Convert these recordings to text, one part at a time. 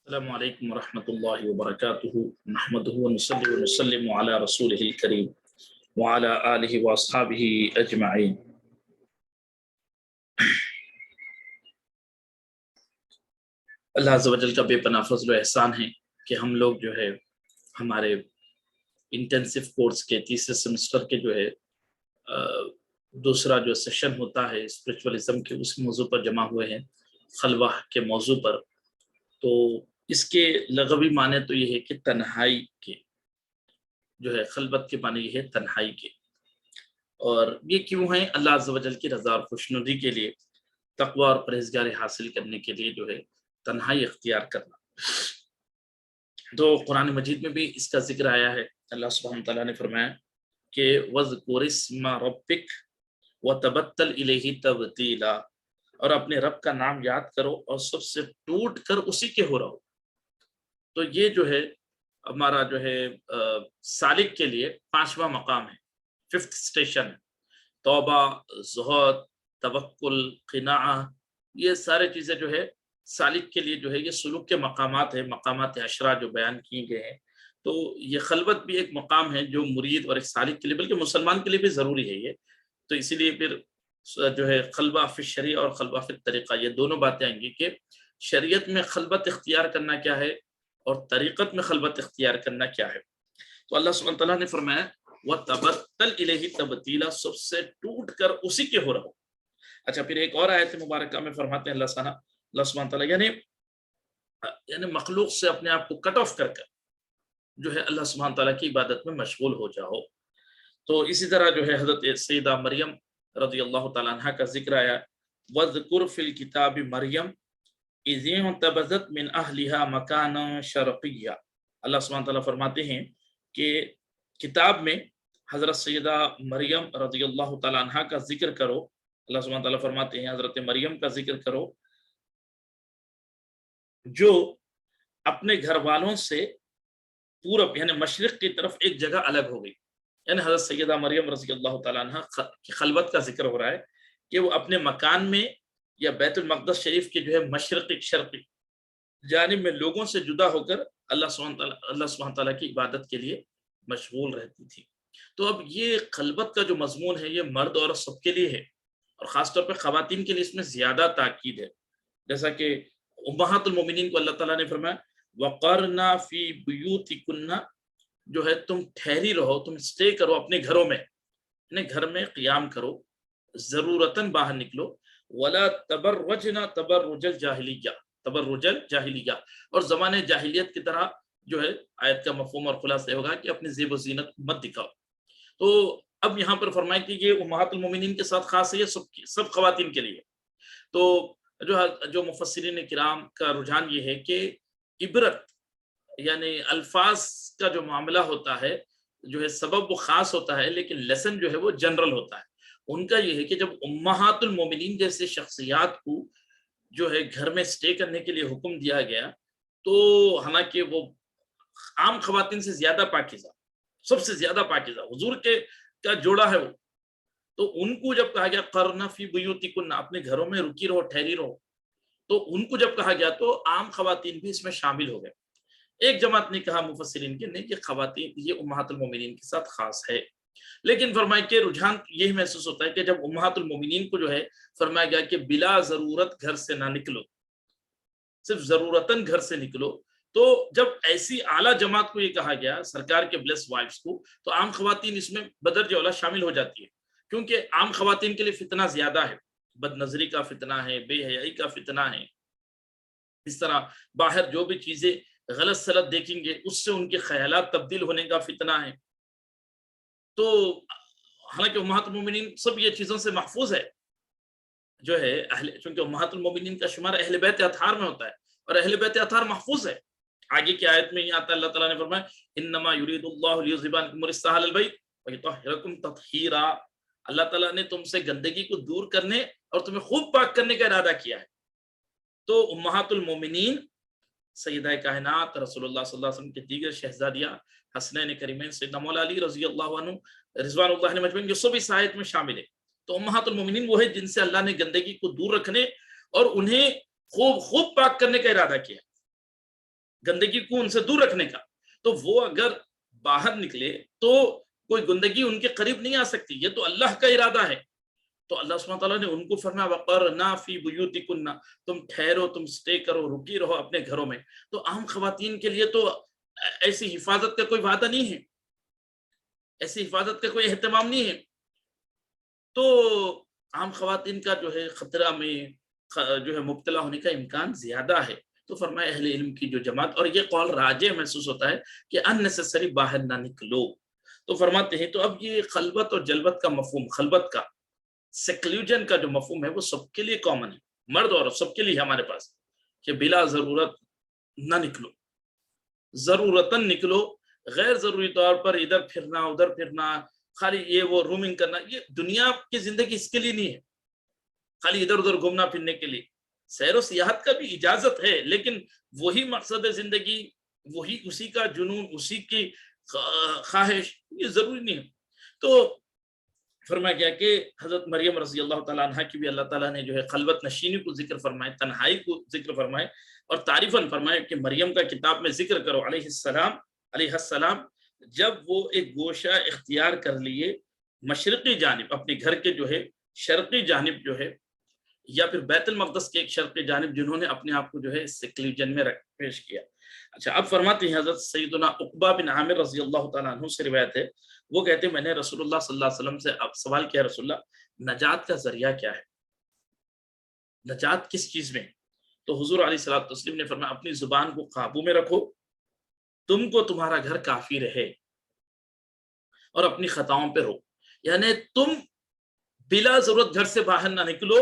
السلام علیکم ورحمۃ اللہ وبرکاتہ نحمدہ ونصلی ونسلم علی رسولہ الکریم وعلی آلہ واصحابہ اجمعین۔ اللہ عز و جل کا بے پناہ فضل و احسان ہے کہ ہم لوگ جو ہے ہمارے انٹینسو کورس کے تیسرے سمسٹر کے جو ہے دوسرا جو سیشن ہوتا ہے اسپرچولیزم کے، اس موضوع پر جمع ہوئے ہیں، خلوہ کے موضوع پر۔ تو اس کے لغوی معنی تو یہ ہے کہ تنہائی کے، جو ہے خلوت کے معنی یہ ہے تنہائی کے، اور یہ کیوں ہیں؟ اللہ عز و جل کی رضا اور خوشنودی کے لیے، تقوی اور پرہیزگاری حاصل کرنے کے لیے جو ہے تنہائی اختیار کرنا۔ تو قرآن مجید میں بھی اس کا ذکر آیا ہے۔ اللہ سبحانہ تعالیٰ نے فرمایا کہ وَاذْكُرِ اسْمَ رَبِّكَ وَتَبَتَّلْ إِلَيْهِ تَبْتِيلًا، اور اپنے رب کا نام یاد کرو اور سب سے ٹوٹ کر اسی کے ہو رہو۔ تو یہ جو ہے ہمارا جو ہے سالک کے لیے 5واں مقام ہے، 5th اسٹیشن ہے۔ توبہ، زہد، توکل، قناعہ، یہ سارے چیزیں جو ہے سالک کے لیے جو ہے یہ سلوک کے مقامات ہیں، مقامات عشرہ جو بیان کیے گئے ہیں۔ تو یہ خلوت بھی ایک مقام ہے جو مرید اور ایک سالک کے لیے، بلکہ مسلمان کے لیے بھی ضروری ہے یہ۔ تو اسی لیے پھر جو ہے خلوہ فی الشریعہ اور خلوہ فی الطریقہ، یہ دونوں باتیں آئیں گی کہ شریعت میں خلوت اختیار کرنا کیا ہے اور طریقت میں خلوت اختیار کرنا کیا ہے۔ تو اللہ سبحانہ تعالیٰ نے فرمایا وَتَبَتَّلْ إِلَيْهِ تَبْتِيلًا، سب سے ٹوٹ کر اسی کے ہو رہو۔ اچھا، پھر ایک اور آیت مبارکہ میں فرماتے ہیں اللہ سبحانہ تعالیٰ یعنی مخلوق سے اپنے آپ کو کٹ آف کر جو ہے اللہ سبحانہ تعالیٰ کی عبادت میں مشغول ہو جاؤ۔ تو اسی طرح جو ہے حضرت سیدہ مریم رضی اللہ تعالیٰ عنہ کا ذکر آیا، وَاذْكُرْ فِي الْكِتَابِ مَرْيَمَ إِذِ انتبذت من أهلها مكانا شرقيا۔ اللہ سبحانہ تعالیٰ فرماتے ہیں کہ کتاب میں حضرت سیدہ مریم رضی اللہ تعالیٰ عنہ کا ذکر کرو۔ اللہ سبحانہ تعالیٰ فرماتے ہیں حضرت مریم کا ذکر کرو جو اپنے گھر والوں سے پورب یعنی مشرق کی طرف ایک جگہ الگ ہو گئی۔ یعنی حضرت سیدہ مریم رضی اللہ تعالیٰ عنہ کی خلوت کا ذکر ہو رہا ہے کہ وہ اپنے مکان میں یا بیت المقدس شریف کے جو ہے مشرقی شرقی جانب میں لوگوں سے جدا ہو کر اللہ سبحانہ تعالیٰ کی عبادت کے لیے مشغول رہتی تھی۔ تو اب یہ خلوت کا جو مضمون ہے یہ مرد اور سب کے لیے ہے، اور خاص طور پہ خواتین کے لیے اس میں زیادہ تاکید ہے۔ جیسا کہ امہات المومنین کو اللہ تعالیٰ نے فرمایا وَقَرْنَا فِي بُيُوتِكُنَّ، جو ہے تم ٹھہری رہو، تم اسٹے کرو اپنے گھروں میں، اپنے گھر میں قیام کرو، ضرورتاً باہر نکلو، وَلَا تَبَرَّجْنَا تَبَرُّجَ الْجَاهِلِيَّةِ تبرج الجاہلیہ، اور زمانے جاہلیت کی طرح جو ہے آیت کا مفہوم اور خلاصہ ہوگا کہ اپنی زیب و زینت مت دکھاؤ۔ تو اب یہاں پر فرمائیں کہ یہ امہات المومنین کے ساتھ خاص ہے، یہ سب خواتین کے لیے۔ تو جو مفسرین کرام کا رجحان یہ ہے کہ عبرت یعنی الفاظ کا جو معاملہ ہوتا ہے جو ہے سبب وہ خاص ہوتا ہے، لیکن لیسن جو ہے وہ جنرل ہوتا ہے۔ ان کا یہ ہے کہ جب امہات المومنین جیسے شخصیات کو جو ہے گھر میں اسٹے کرنے کے لیے حکم دیا گیا، تو حالانکہ وہ عام خواتین سے زیادہ پاکیزہ، سب سے زیادہ پاکیزہ حضور کے کا جوڑا ہے وہ، تو ان کو جب کہا گیا قرن فی بیوتکن، اپنے گھروں میں رکی رہو، ٹھہری رہو، تو ان کو جب کہا گیا تو عام خواتین بھی اس میں شامل ہو گئے۔ ایک جماعت نے کہا مفسرین کے نہیں کہ خواتین یہ امہات المومنین کے ساتھ خاص ہے، لیکن فرمایا کہ رجحان یہی محسوس ہوتا ہے کہ جب امہات المومنین کو جو ہے فرمایا گیا کہ بلا ضرورت گھر سے نہ نکلو، صرف ضرورتاً گھر سے نکلو، تو جب ایسی اعلیٰ جماعت کو یہ کہا گیا سرکار کے بلیس وائفز کو، تو عام خواتین اس میں بدرجہ اولیٰ شامل ہو جاتی ہے، کیونکہ عام خواتین کے لیے فتنہ زیادہ ہے، بد نظری کا فتنہ ہے، بے حیائی کا فتنہ ہے، اس طرح باہر جو بھی چیزیں غلط سلط دیکھیں گے اس سے ان کے خیالات تبدیل ہونے کا فتنہ ہے۔ تو حالانکہ امہات المومنین سب یہ چیزوں سے محفوظ ہے، جو ہے چونکہ امہات المومنین کا شمار اہل بیت اطہار میں ہوتا ہے، اور اہل بیت اطہار محفوظ ہے۔ آگے کی آیت میں یہ آتا ہے اللہ تعالیٰ نے فرمایا انما یرید اللہ لیذھب عنکم الرجس اہل البیت ویطہرکم تطہیرا، اللہ تعالیٰ نے تم سے گندگی کو دور کرنے اور تمہیں خوب پاک کرنے کا ارادہ کیا ہے۔ تو امہات المومنین سیدہ کائنات رسول اللہ صلی اللہ علیہ وسلم کے دیگر شہزادیاں حسنین کریمین سیدنا مولا علی رضی اللہ عنہ رضوان اللہ علیہ مجمعین، یہ سب اس آیت میں شامل ہے۔ تو امہات المومنین وہ ہے جن سے اللہ نے گندگی کو دور رکھنے اور انہیں خوب پاک کرنے کا ارادہ کیا۔ گندگی کو ان سے دور رکھنے کا. تو وہ اگر باہر نکلے تو کوئی گندگی ان کے قریب نہیں آ سکتی. یہ تو اللہ کا ارادہ ہے. تو اللہ سبحانہ تعالیٰ نے ان کو فرمایا وَقَرْنَا فِي بُيُوتِكُنَّ، تم ٹھہرو، تم سٹے کرو، رکی رہو اپنے گھروں میں. تو عام خواتین کے لیے تو ایسی حفاظت کا کوئی وعدہ نہیں ہے، ایسی حفاظت کا کوئی اہتمام نہیں ہے. تو عام خواتین کا جو ہے خطرہ میں جو ہے مبتلا ہونے کا امکان زیادہ ہے. تو فرمایا اہل علم کی جو جماعت، اور یہ قول راجح محسوس ہوتا ہے کہ unnecessary باہر نہ نکلو. تو فرماتے ہیں تو اب یہ خلوت اور جلوت کا مفہوم، خلوت کا، سیکلوجن کا جو مفہوم ہے وہ سب کے لیے کامن ہے، مرد اور سب کے لیے ہمارے پاس، کہ بلا ضرورت نہ نکلو، ضرورتاً نکلو. غیر ضروری طور پر ادھر پھرنا ادھر پھرنا، خالی یہ وہ رومنگ کرنا، یہ دنیا کی زندگی اس کے لیے نہیں ہے، خالی ادھر ادھر گھومنا پھرنے کے لیے. سیر و سیاحت کا بھی اجازت ہے، لیکن وہی مقصد زندگی، وہی اسی کا جنون، اسی کی خواہش، یہ ضروری نہیں ہے. تو فرمایا گیا کہ حضرت مریم رضی اللہ تعالیٰ عنہ کی بھی اللہ تعالیٰ نے جو ہے خلوت نشینی کو ذکر فرمائے، تنہائی کو ذکر فرمائے، اور تعریفاً فرمائے کہ مریم کا کتاب میں ذکر کرو علیہ السلام جب وہ ایک گوشہ اختیار کر لیے مشرقی جانب، اپنے گھر کے جو ہے شرقی جانب جو ہے، یا پھر بیت المقدس کے ایک شرقی جانب، جنہوں نے اپنے آپ کو جو ہے سیکلوجن میں پیش کیا. اچھا، اب فرماتے ہیں حضرت سیدنا عقبہ بن عامر رضی اللہ تعالیٰ عنہ سے روایت ہے، وہ کہتے ہیں میں نے رسول اللہ صلی اللہ علیہ وسلم سے اب سوال کیا، رسول اللہ نجات کا ذریعہ کیا ہے، نجات کس چیز میں؟ تو حضور علیہ الصلوۃ والتسلیم نے فرمایا اپنی زبان کو قابو میں رکھو، تم کو تمہارا گھر کافی رہے، اور اپنی خطاؤں پہ رو. یعنی تم بلا ضرورت گھر سے باہر نہ نکلو،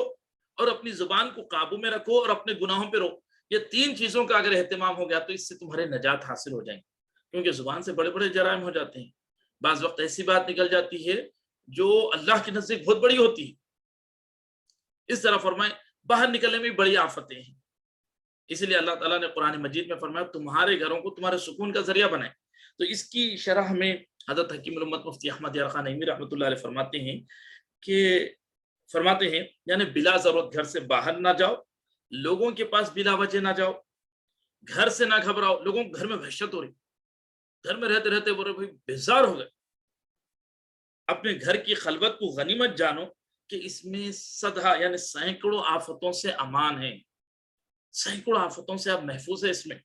اور اپنی زبان کو قابو میں رکھو، اور اپنے گناہوں پہ رو. یہ تین چیزوں کا اگر اہتمام ہو گیا تو اس سے تمہارے نجات حاصل ہو جائیں گے. کیونکہ زبان سے بڑے بڑے جرائم ہو جاتے ہیں، بعض وقت ایسی بات نکل جاتی ہے جو اللہ کے نزدیک بہت بڑی ہوتی ہے. اس طرح فرمائے باہر نکلنے میں بڑی آفتیں ہیں. اس لیے اللہ تعالیٰ نے قرآن مجید میں فرمایا تمہارے گھروں کو تمہارے سکون کا ذریعہ بنائے. تو اس کی شرح میں حضرت حکیم الامت مفتی احمد یار خان نعیمی رحمۃ اللہ علیہ فرماتے ہیں یعنی بلا ضرورت گھر سے باہر نہ جاؤ، لوگوں کے پاس بلا وجہ نہ جاؤ، گھر سے نہ گھبراؤ. لوگوں کو گھر میں وحشت ہو رہی، گھر میں رہتے رہتے بولے بھائی بیزار ہو گئے. اپنے گھر کی خلوت کو غنیمت جانو کہ اس میں صدہ یعنی سینکڑوں آفتوں سے امان ہے، سینکڑوں آفتوں سے آپ محفوظ ہے. اس میں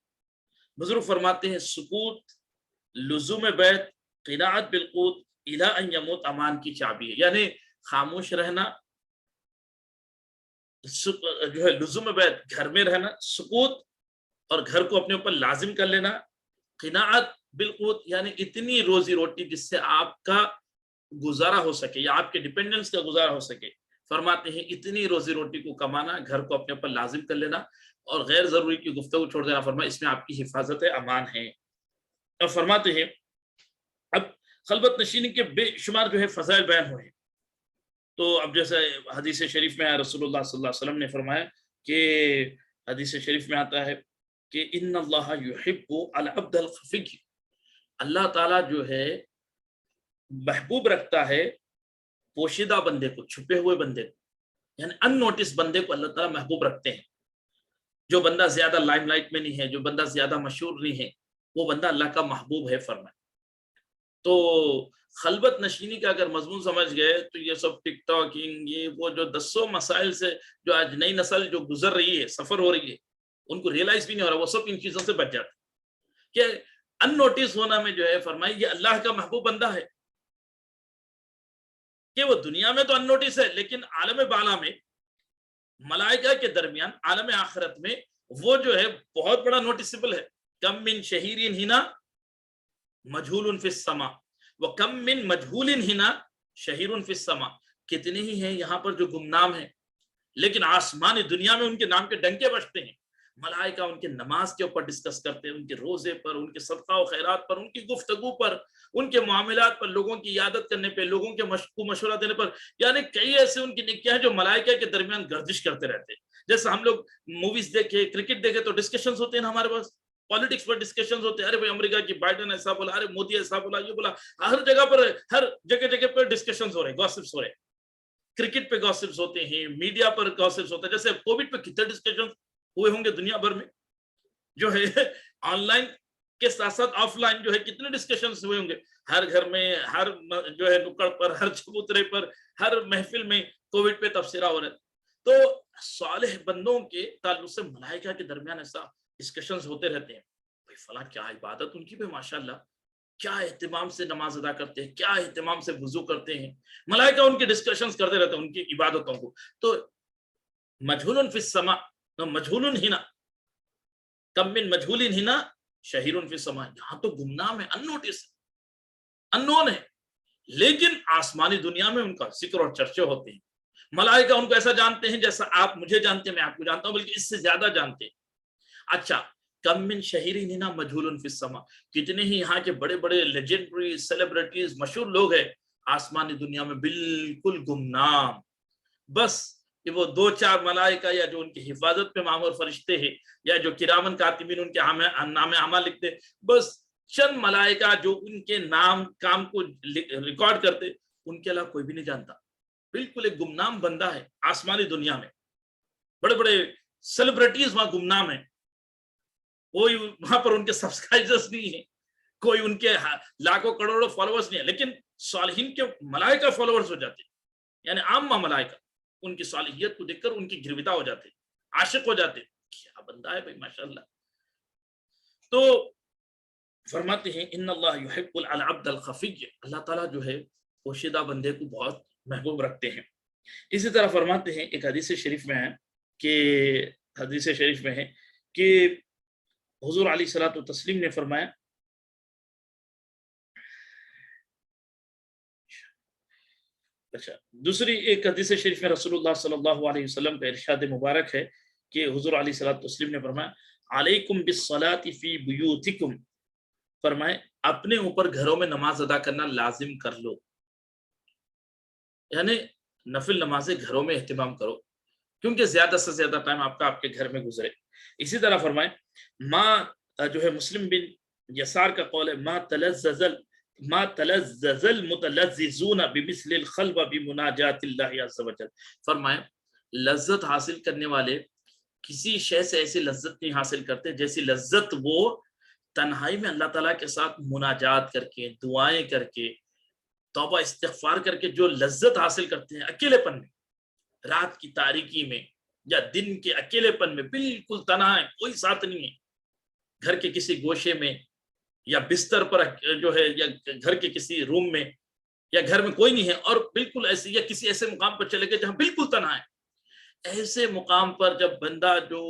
بزرگ فرماتے ہیں سکوت، لزوم بیت، قناعت بالقوت، الی ان یموت امان کی چابی ہے. یعنی خاموش رہنا، جو ہے لزوم بیت گھر میں رہنا، سکوت اور گھر کو اپنے اوپر لازم کر لینا، قناعت بالقوت یعنی اتنی روزی روٹی جس سے آپ کا گزارا ہو سکے یا آپ کے ڈیپینڈنس کا گزارا ہو سکے. فرماتے ہیں اتنی روزی روٹی کو کمانا، گھر کو اپنے اوپر لازم کر لینا، اور غیر ضروری کی گفتگو چھوڑ دینا. فرمایا اس میں آپ کی حفاظت امان ہے. اور فرماتے ہیں اب خلوت نشینی کے بے شمار جو ہے فضائل بیان ہوئے. تو اب جیسے حدیث شریف میں رسول اللہ صلی اللہ علیہ وسلم نے فرمایا کہ حدیث شریف میں آتا ہے کہ ان اللہ یحب العبد الخفی، اللہ تعالیٰ جو ہے محبوب رکھتا ہے پوشیدہ بندے کو، چھپے ہوئے بندے کو، یعنی ان نوٹس بندے کو اللہ تعالیٰ محبوب رکھتے ہیں. جو بندہ زیادہ لائم لائٹ میں نہیں ہے، جو بندہ زیادہ مشہور نہیں ہے، وہ بندہ اللہ کا محبوب ہے. فرمائے تو خلوت نشینی کا اگر مضمون سمجھ گئے تو یہ سب ٹک ٹاکنگ، یہ وہ جو دسوں مسائل سے جو آج نئی نسل جو گزر رہی ہے، سفر ہو رہی ہے، ان کو ریئلائز بھی نہیں ہو رہا، وہ سب ان چیزوں سے بچ جاتے کہ ان نوٹس ہونا میں جو ہے فرمائی یہ اللہ کا محبوب بندہ ہے. کہ وہ دنیا میں تو ان نوٹس ہے، لیکن عالم بالا میں ملائکہ کے درمیان عالم آخرت میں وہ جو ہے بہت بڑا نوٹسبل ہے. کم من شہیر ہنا مجہول فی السماء وکم من مجہول ہنا شہیر فی السماء. کتنے ہی ہیں یہاں پر جو گمنام ہیں، لیکن آسمانی دنیا میں ان کے نام کے ڈنکے بجتے ہیں. ملائکہ ان کے نماز کے اوپر ڈسکس کرتے ہیں، ان کے روزے پر، ان کے صدقہ و خیرات پر، ان کی گفتگو پر، ان کے معاملات پر، لوگوں کی عیادت کرنے پہ، لوگوں کے مشورہ دینے پر. یعنی کئی ایسے ان کی نیکیاں ہیں جو ملائکہ کے درمیان گردش کرتے رہتے ہیں. جیسے ہم لوگ موویز دیکھے، کرکٹ دیکھے تو ڈسکشنز ہوتے ہیں ہمارے پاس، پالیٹکس پر ڈسکشنز ہوتے ہیں، ارے بھائی امریکہ کی بائیڈن ایسا بولا، ارے مودی ایسا بولا، یہ بولا. ہر جگہ پر، ہر جگہ پر ڈسکشنز ہو رہے ہیں، گاسپس ہو رہے ہیں. کرکٹ پہ گاسپس ہوتے ہیں، میڈیا پر گاسپس ہوتے ہیں. جیسے کووڈ پہ کتنے ڈسکشن ہوئے ہوں گے دنیا بھر میں، جو ہے آن لائن کے ساتھ ساتھ آف لائن جو ہے کتنے ڈسکشنز ہوئے ہوں گے، ہر گھر میں، ہر جو ہے نکڑ پر، ہر چبوترے پر، ہر محفل میں کووڈ پہ تبصرہ ہو رہا ہے۔ تو صالح بندوں کے تعلق سے ملائکہ کے درمیان ایسا ڈسکشنز ہوتے رہتے ہیں، بھائی فلاں کیا عبادت ان کی بھی ماشاءاللہ، کیا اہتمام سے نماز ادا کرتے ہیں، کیا اہتمام سے وضو کرتے ہیں، ملائکہ ان کی ڈسکشنز کرتے رہتے ہیں ان کی عبادتوں کو۔ تو مجہول فی السماء، مجہول ہنا، کم من مجہول ہنا شہیر فی السماء، یہاں تو گمنام ہے، ان نوٹس، ان نون ہے، لیکن آسمانی دنیا میں ان کا ذکر اور چرچے ہوتے ہیں۔ ملائکہ ان کو ایسا جانتے ہیں جیسا آپ مجھے جانتے ہیں، میں آپ کو جانتا ہوں، بلکہ اس سے زیادہ جانتے ہیں۔ اچھا، کم من شہیرین ہنا مجہول فی السماء، کتنے ہی یہاں کے بڑے بڑے لیجنڈری سیلیبریٹیز، مشہور لوگ ہیں، آسمانی دنیا میں بالکل گمنام۔ بس کہ وہ دو چار ملائکہ یا جو ان کی حفاظت پہ مامور فرشتے ہیں، یا جو کرامن کاتبین ان کے نام اعمال لکھتے، بس چند ملائکہ جو ان کے نام کام کو ریکارڈ کرتے، ان کے علاوہ کوئی بھی نہیں جانتا۔ بالکل ایک گمنام بندہ ہے آسمانی دنیا میں، بڑے بڑے سیلیبریٹیز وہاں گمنام ہیں، کوئی وہاں پر ان کے سبسکرائبرز نہیں ہیں، کوئی ان کے لاکھوں کروڑوں فالوورز نہیں ہیں، لیکن صالحین کے ملائکہ فالوورز ہو جاتے ہیں، یعنی عامہ ملائکہ ان کی صالحیت کو دیکھ کر ان کی گرویدہ ہو جاتے، عاشق ہو جاتے، کیا بندہ ہے بھائی ماشاءاللہ۔ تو فرماتے ہیں ان اللہ یحب العبد الخفی، اللہ تعالیٰ جو ہے پوشیدہ بندے کو بہت محبوب رکھتے ہیں۔ اسی طرح فرماتے ہیں، ایک حدیث شریف میں ہے کہ حضور علیہ الصلوۃ والتسلیم نے فرمایا، اچھا دوسری ایک حدیث شریف میں رسول اللہ صلی اللہ علیہ وسلم کا ارشاد مبارک ہے کہ حضور علیہ الصلوۃ والتسلیم نے فرمایا علیکم بالصلاۃ فی بیوتکم، فرمائے اپنے اوپر گھروں میں نماز ادا کرنا لازم کر لو، یعنی نفل نمازیں گھروں میں اہتمام کرو، کیونکہ زیادہ سے زیادہ ٹائم آپ کا آپ کے گھر میں گزرے۔ اسی طرح فرمائے جو ہے مسلم بن یسار کا قول ہے، ما تلذذ المتلذذون بمثل الخلوہ بمناجات اللہ عز وجل، فرمائے لذت حاصل کرنے والے کسی شے سے ایسی لذت نہیں حاصل کرتے جیسی لذت وہ تنہائی میں اللہ تعالیٰ کے ساتھ مناجات کر کے، دعائیں کر کے، توبہ استغفار کر کے جو لذت حاصل کرتے ہیں اکیلے پن میں، رات کی تاریکی میں یا دن کے اکیلے پن میں، بالکل تنہا ہے، کوئی ساتھ نہیں ہے، گھر کے کسی گوشے میں یا بستر پر جو ہے، یا گھر کے کسی روم میں، یا گھر میں کوئی نہیں ہے اور بالکل ایسے، یا کسی ایسے مقام پر چلے گئے جہاں بالکل تنہا ہے، ایسے مقام پر جب بندہ جو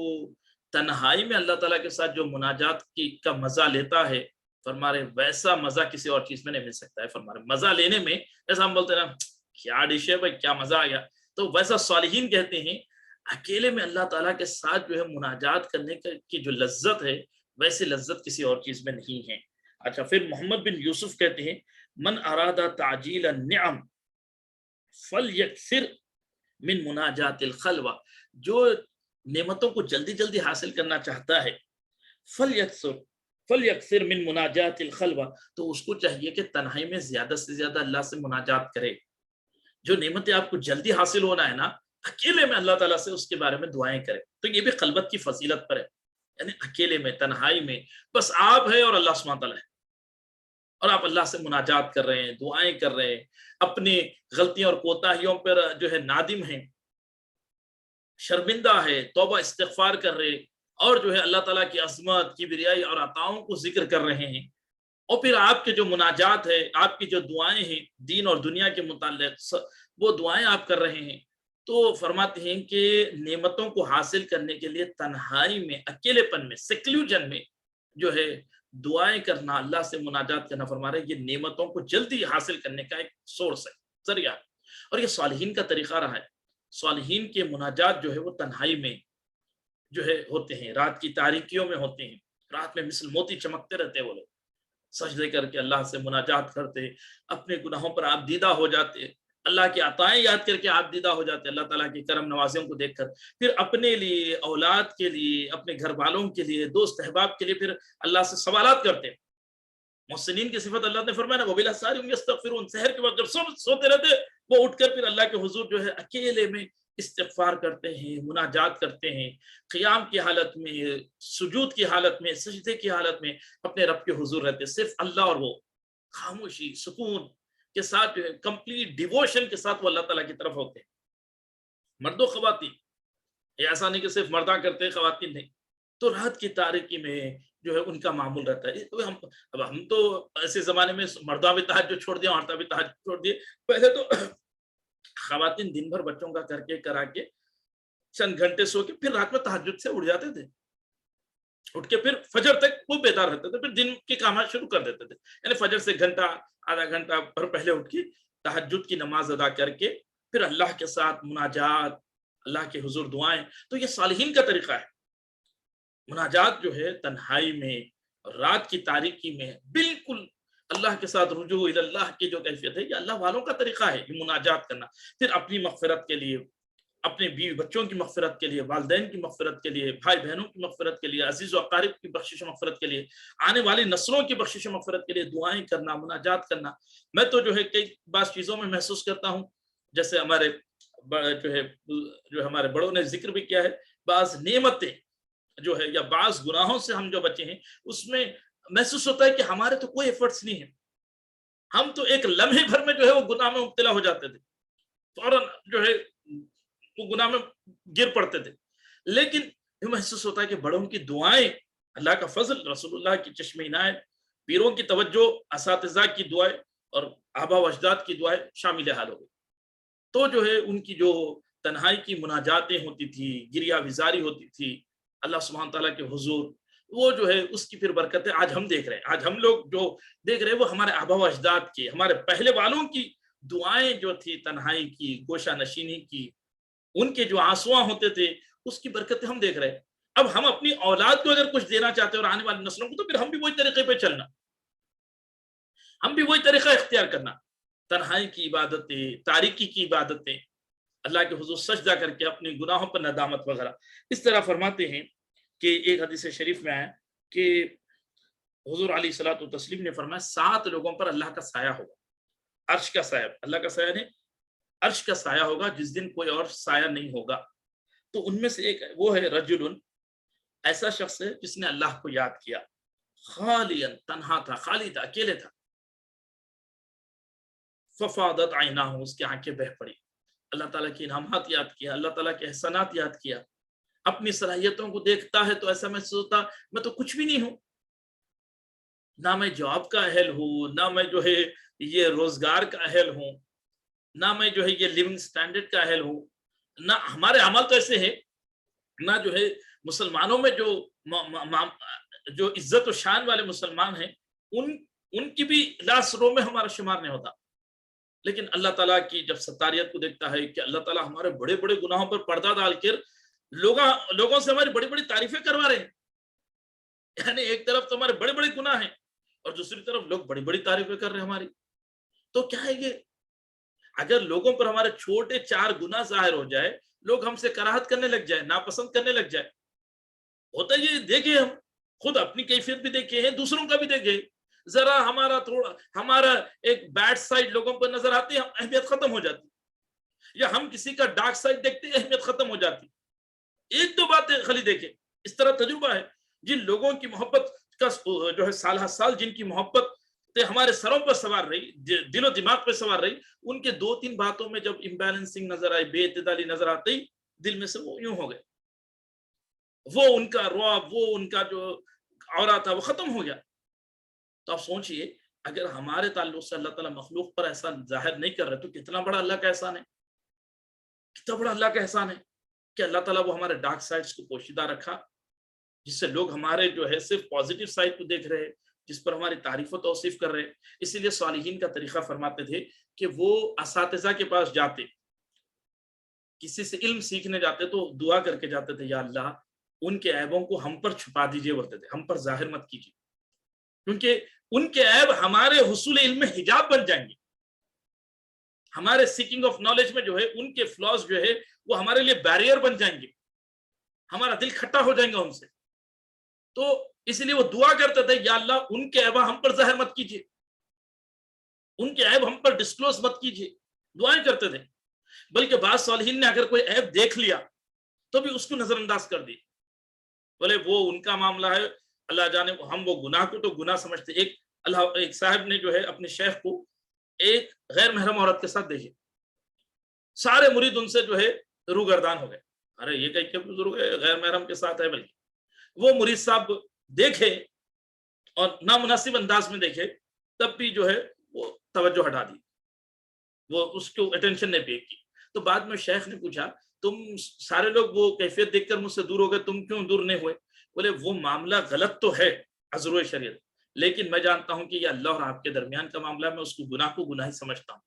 تنہائی میں اللہ تعالیٰ کے ساتھ جو مناجات کا مزہ لیتا ہے، فرما رہے ویسا مزہ کسی اور چیز میں نہیں مل سکتا ہے۔ فرما رہے مزہ لینے میں، جیسا ہم بولتے ہیں نا کیا ڈش ہے بھائی، کیا مزہ آ گیا، تو ویسا صالحین کہتے ہیں اکیلے میں اللہ تعالیٰ کے ساتھ جو ہے مناجات کرنے کی جو لذت ہے، ویسی لذت کسی اور چیز میں نہیں ہے۔ اچھا، پھر محمد بن یوسف کہتے ہیں من اراد تعجیل النعم فلیکثر من مناجات الخلوہ، جو نعمتوں کو جلدی جلدی حاصل کرنا چاہتا ہے، فلیکثر من مناجات الخلوہ، تو اس کو چاہیے کہ تنہائی میں زیادہ سے زیادہ اللہ سے مناجات کرے۔ جو نعمتیں آپ کو جلدی حاصل ہونا ہے نا، اکیلے میں اللہ تعالیٰ سے اس کے بارے میں دعائیں کرے، تو یہ بھی خلوت کی فضیلت پر ہے، یعنی اکیلے میں، تنہائی میں، بس آپ ہے اور اللہ سبحانہ تعالیٰ ہے، اور آپ اللہ سے مناجات کر رہے ہیں، دعائیں کر رہے ہیں، اپنی غلطیوں اور کوتاہیوں پر جو ہے نادم ہیں، شرمندہ ہے، توبہ استغفار کر رہے، اور جو ہے اللہ تعالیٰ کی عظمت، کبریائی اور عطاؤں کو ذکر کر رہے ہیں، اور پھر آپ کے جو مناجات ہے، آپ کی جو دعائیں ہیں دین اور دنیا کے متعلق، وہ دعائیں آپ کر رہے ہیں، تو فرماتے ہیں کہ نعمتوں کو حاصل کرنے کے لیے تنہائی میں، اکیلے پن میں، سیکلوجن میں جو ہے دعائیں کرنا، اللہ سے مناجات کرنا، فرما رہے یہ نعمتوں کو جلدی حاصل کرنے کا ایک سورس ہے، ذریعہ، اور یہ صالحین کا طریقہ رہا ہے۔ صالحین کے مناجات جو ہے وہ تنہائی میں جو ہے ہوتے ہیں، رات کی تاریکیوں میں ہوتے ہیں، رات میں مثل موتی چمکتے رہتے ہیں وہ لوگ، سجدے کر کے اللہ سے مناجات کرتے، اپنے گناہوں پر آپ دیدہ ہو جاتے، اللہ کی عطائیں یاد کر کے آپ دیدہ ہو جاتے، اللہ تعالیٰ کی کرم نوازیوں کو دیکھ کر، پھر اپنے لیے، اولاد کے لیے، اپنے گھر والوں کے لیے، دوست احباب کے لیے پھر اللہ سے سوالات کرتے۔ محسنین کی صفت اللہ نے فرمایا وہ بالاسحار هم یستغفرون، سحر کے وقت جب سب سوتے رہتے، وہ اٹھ کر پھر اللہ کے حضور جو ہے اکیلے میں استغفار کرتے ہیں، مناجات کرتے ہیں، قیام کی حالت میں، سجود کی حالت میں، سجدے کی حالت میں اپنے رب کے حضور رہتے، صرف اللہ اور وہ، خاموشی سکون کے ساتھ، کمپلیٹ ڈیووشن کے ساتھ وہ اللہ تعالیٰ کی طرف ہوتے ہیں، مرد و خواتین، یہ ایسا نہیں کہ صرف مرداں کرتے ہیں خواتین نہیں۔ تو رات کی تاریکی میں جو ہے ان کا معمول رہتا ہے۔ اب ہم تو ایسے زمانے میں مرداں بھی تہجد چھوڑ دیا، عورتیں بھی تہجد چھوڑ دیے، پہلے تو خواتین دن بھر بچوں کا کر کے کرا کے چند گھنٹے سو کے پھر رات میں تہجد سے اٹھ جاتے تھے، اٹھ کے پھر فجر تک وہ بیدار رہتے تھے، پھر دن کے کام شروع کر دیتے تھے، یعنی فجر سے گھنٹہ آدھا گھنٹہ پر پہلے اٹھ کے تہجد کی نماز ادا کر کے پھر اللہ کے ساتھ مناجات، اللہ کے حضور دعائیں۔ تو یہ صالحین کا طریقہ ہے، مناجات جو ہے تنہائی میں، رات کی تاریکی میں بالکل اللہ کے ساتھ رجوع اللہ کی جو کیفیت ہے، یہ اللہ والوں کا طریقہ ہے، یہ مناجات کرنا۔ پھر اپنی مغفرت کے لیے، اپنے بیوی بچوں کی مغفرت کے لیے، والدین کی مغفرت کے لیے، بھائی بہنوں کی مغفرت کے لیے، عزیز و اقارب کی بخشش و مغفرت کے لیے، آنے والی نسلوں کی بخشش و مغفرت کے لیے دعائیں کرنا، مناجات کرنا۔ میں تو جو ہے کئی بعض چیزوں میں محسوس کرتا ہوں، جیسے ہمارے جو ہمارے بڑوں نے ذکر بھی کیا ہے، بعض نعمتیں جو ہے یا بعض گناہوں سے ہم جو بچے ہیں، اس میں محسوس ہوتا ہے کہ ہمارے تو کوئی ایفرٹس نہیں ہے، ہم تو ایک لمحے بھر میں جو ہے وہ گناہ میں مبتلا ہو جاتے تھے، فوراً جو ہے وہ گناہ میں گر پڑتے تھے، لیکن یہ محسوس ہوتا ہے کہ بڑوں کی دعائیں، اللہ کا فضل، رسول اللہ کی چشم عنایت، پیروں کی توجہ، اساتذہ کی دعائیں اور آبا و اجداد کی دعائیں شامل حال ہو گئی۔ تو جو ہے ان کی جو تنہائی کی مناجاتیں ہوتی تھی، گریہ وزاری ہوتی تھی اللہ سبحانہ تعالیٰ کے حضور، وہ جو ہے اس کی پھر برکتیں آج ہم دیکھ رہے ہیں، آج ہم لوگ جو دیکھ رہے ہیں وہ ہمارے آبا و اجداد کی، ہمارے پہلے والوں کی دعائیں جو تھی تنہائی کی، گوشہ نشینی کی، ان کے جو آنسواں ہوتے تھے، اس کی برکتیں ہم دیکھ رہے ہیں۔ اب ہم اپنی اولاد کو اگر کچھ دینا چاہتے ہیں اور آنے والی نسلوں کو، تو پھر ہم بھی وہی طریقے پہ چلنا، ہم بھی وہی طریقہ اختیار کرنا، تنہائی کی عبادتیں، تاریکی کی عبادتیں، اللہ کے حضور سجدہ کر کے اپنے گناہوں پر ندامت وغیرہ۔ اس طرح فرماتے ہیں کہ ایک حدیث شریف میں آیا کہ حضور علیہ الصلوۃ والتسلیم نے فرمایا 7 لوگوں پر اللہ کا سایہ ہوگا، عرش کا سایہ، اللہ کا سایہ نہیں، عرش کا سایہ ہوگا جس دن کوئی اور سایہ نہیں ہوگا۔ تو ان میں سے ایک وہ ہے رجل، ایسا شخص ہے جس نے اللہ کو یاد کیا، خالیا، تنہا تھا، خالی تھا، اکیلے تھا، ففاضت عیناہ، اس کی آنکھیں بہہ پڑی، اللہ تعالیٰ کی انعامات یاد کیا، اللہ تعالیٰ کے احسانات یاد کیا، اپنی صلاحیتوں کو دیکھتا ہے تو ایسا محسوس ہوتا میں تو کچھ بھی نہیں ہوں، نہ میں جاب کا اہل ہوں، نہ میں جو ہے یہ روزگار کا اہل ہوں، نہ میں جو ہے یہ لیونگ سٹینڈرڈ کا اہل ہوں، نہ ہمارے عمل تو ایسے ہے، نہ جو ہے مسلمانوں میں جو عزت و شان والے مسلمان ہیں ان کی بھی لاس رو میں ہمارا شمار نہیں ہوتا۔ لیکن اللہ تعالیٰ کی جب ستاریت کو دیکھتا ہے کہ اللہ تعالیٰ ہمارے بڑے بڑے گناہوں پر پردہ ڈال کر لوگوں سے ہماری بڑی بڑی تعریفیں کروا رہے ہیں، یعنی ایک طرف تو ہمارے بڑے بڑے گناہ ہیں اور دوسری طرف لوگ بڑی بڑی تعریفیں کر رہے ہیں ہماری، تو کیا ہے یہ؟ اگر لوگوں پر ہمارے چھوٹے 4 گناہ ظاہر ہو جائے، لوگ ہم سے کراہت کرنے لگ جائے، ناپسند کرنے لگ جائے، ہوتا یہ دیکھیں، ہم خود اپنی کیفیت بھی دیکھے ہیں، دوسروں کا بھی دیکھے، ذرا ہمارا ایک بیڈ سائڈ لوگوں پر نظر آتی ہے، اہمیت ختم ہو جاتی، یا ہم کسی کا ڈارک سائڈ دیکھتے ہیں، اہمیت ختم ہو جاتی۔ 1-2 باتیں خالی دیکھیں، اس طرح تجربہ ہے، جن لوگوں کی محبت کا جو ہے سال ہر سال جن کی محبت ہمارے سروں پر سوار رہی، دل و دماغ پہ سوار رہی، ان کے 2-3 باتوں میں جب امبیلنسنگ نظر آئی، بے اعتدالی نظر آتی، دل میں سے وہ یوں ہو گئے، وہ ان کا رعب، وہ ان کا جو اورا تھا وہ ختم ہو گیا۔ تو آپ سوچئے، اگر ہمارے تعلق سے اللہ تعالیٰ مخلوق پر ایسا ظاہر نہیں کر رہے تو کتنا بڑا اللہ کا احسان ہے، کتنا بڑا اللہ کا احسان ہے کہ اللہ تعالیٰ وہ ہمارے ڈارک سائڈز کو پوشیدہ رکھا، جس سے لوگ ہمارے جو ہے صرف پازیٹیو سائڈ کو دیکھ رہے، جس پر ہماری تعریف و توصیف کر رہے۔ اسی لیے صالحین کا طریقہ فرماتے تھے کہ وہ اساتذہ کے پاس جاتے، کسی سے علم سیکھنے جاتے تو دعا کر کے جاتے تھے، یا اللہ ان کے عیبوں کو ہم پر چھپا دیجئے، بولتے تھے، ہم پر ظاہر مت کیجیے، کیونکہ ان کے عیب ہمارے حصول علم میں حجاب بن جائیں گے، ہمارے سیکنگ آف نالج میں جو ہے ان کے فلاز جو ہے وہ ہمارے لیے بیریئر بن جائیں گے، ہمارا دل کھٹا ہو جائیں گا ان سے۔ تو اس لیے وہ دعا کرتے تھے، یا اللہ ان کے عیب ہم پر ظاہر مت کیجیے، ان کے عیب ہم پر ڈسکلوز مت کیجیے، دعائیں کرتے تھے۔ بلکہ بعض صالحین نے اگر کوئی عیب دیکھ لیا تو بھی اس کو نظر انداز کر دی، بولے وہ ان کا معاملہ ہے، اللہ جانے، ہم وہ گناہ کو تو گناہ سمجھتے۔ ایک صاحب نے جو ہے اپنے شیخ کو ایک غیر محرم عورت کے ساتھ دیکھے، سارے مرید ان سے جو ہے روگردان ہو گئے، ارے یہ کہ بزرگ ہے غیر محرم کے ساتھ ہے، بلکہ وہ مرید صاحب دیکھے اور نامناسب انداز میں دیکھے، تب بھی جو ہے وہ توجہ ہٹا دی، وہ اس کو اٹینشن نہیں پے کی۔ تو بعد میں شیخ نے پوچھا تم سارے لوگ وہ کیفیت دیکھ کر مجھ سے دور ہو گئے، تم کیوں دور نہیں ہوئے؟ بولے وہ معاملہ غلط تو ہے عذر شریعت، لیکن میں جانتا ہوں کہ یہ اللہ اور آپ کے درمیان کا معاملہ ہے، میں اس کو گناہ ہی سمجھتا ہوں،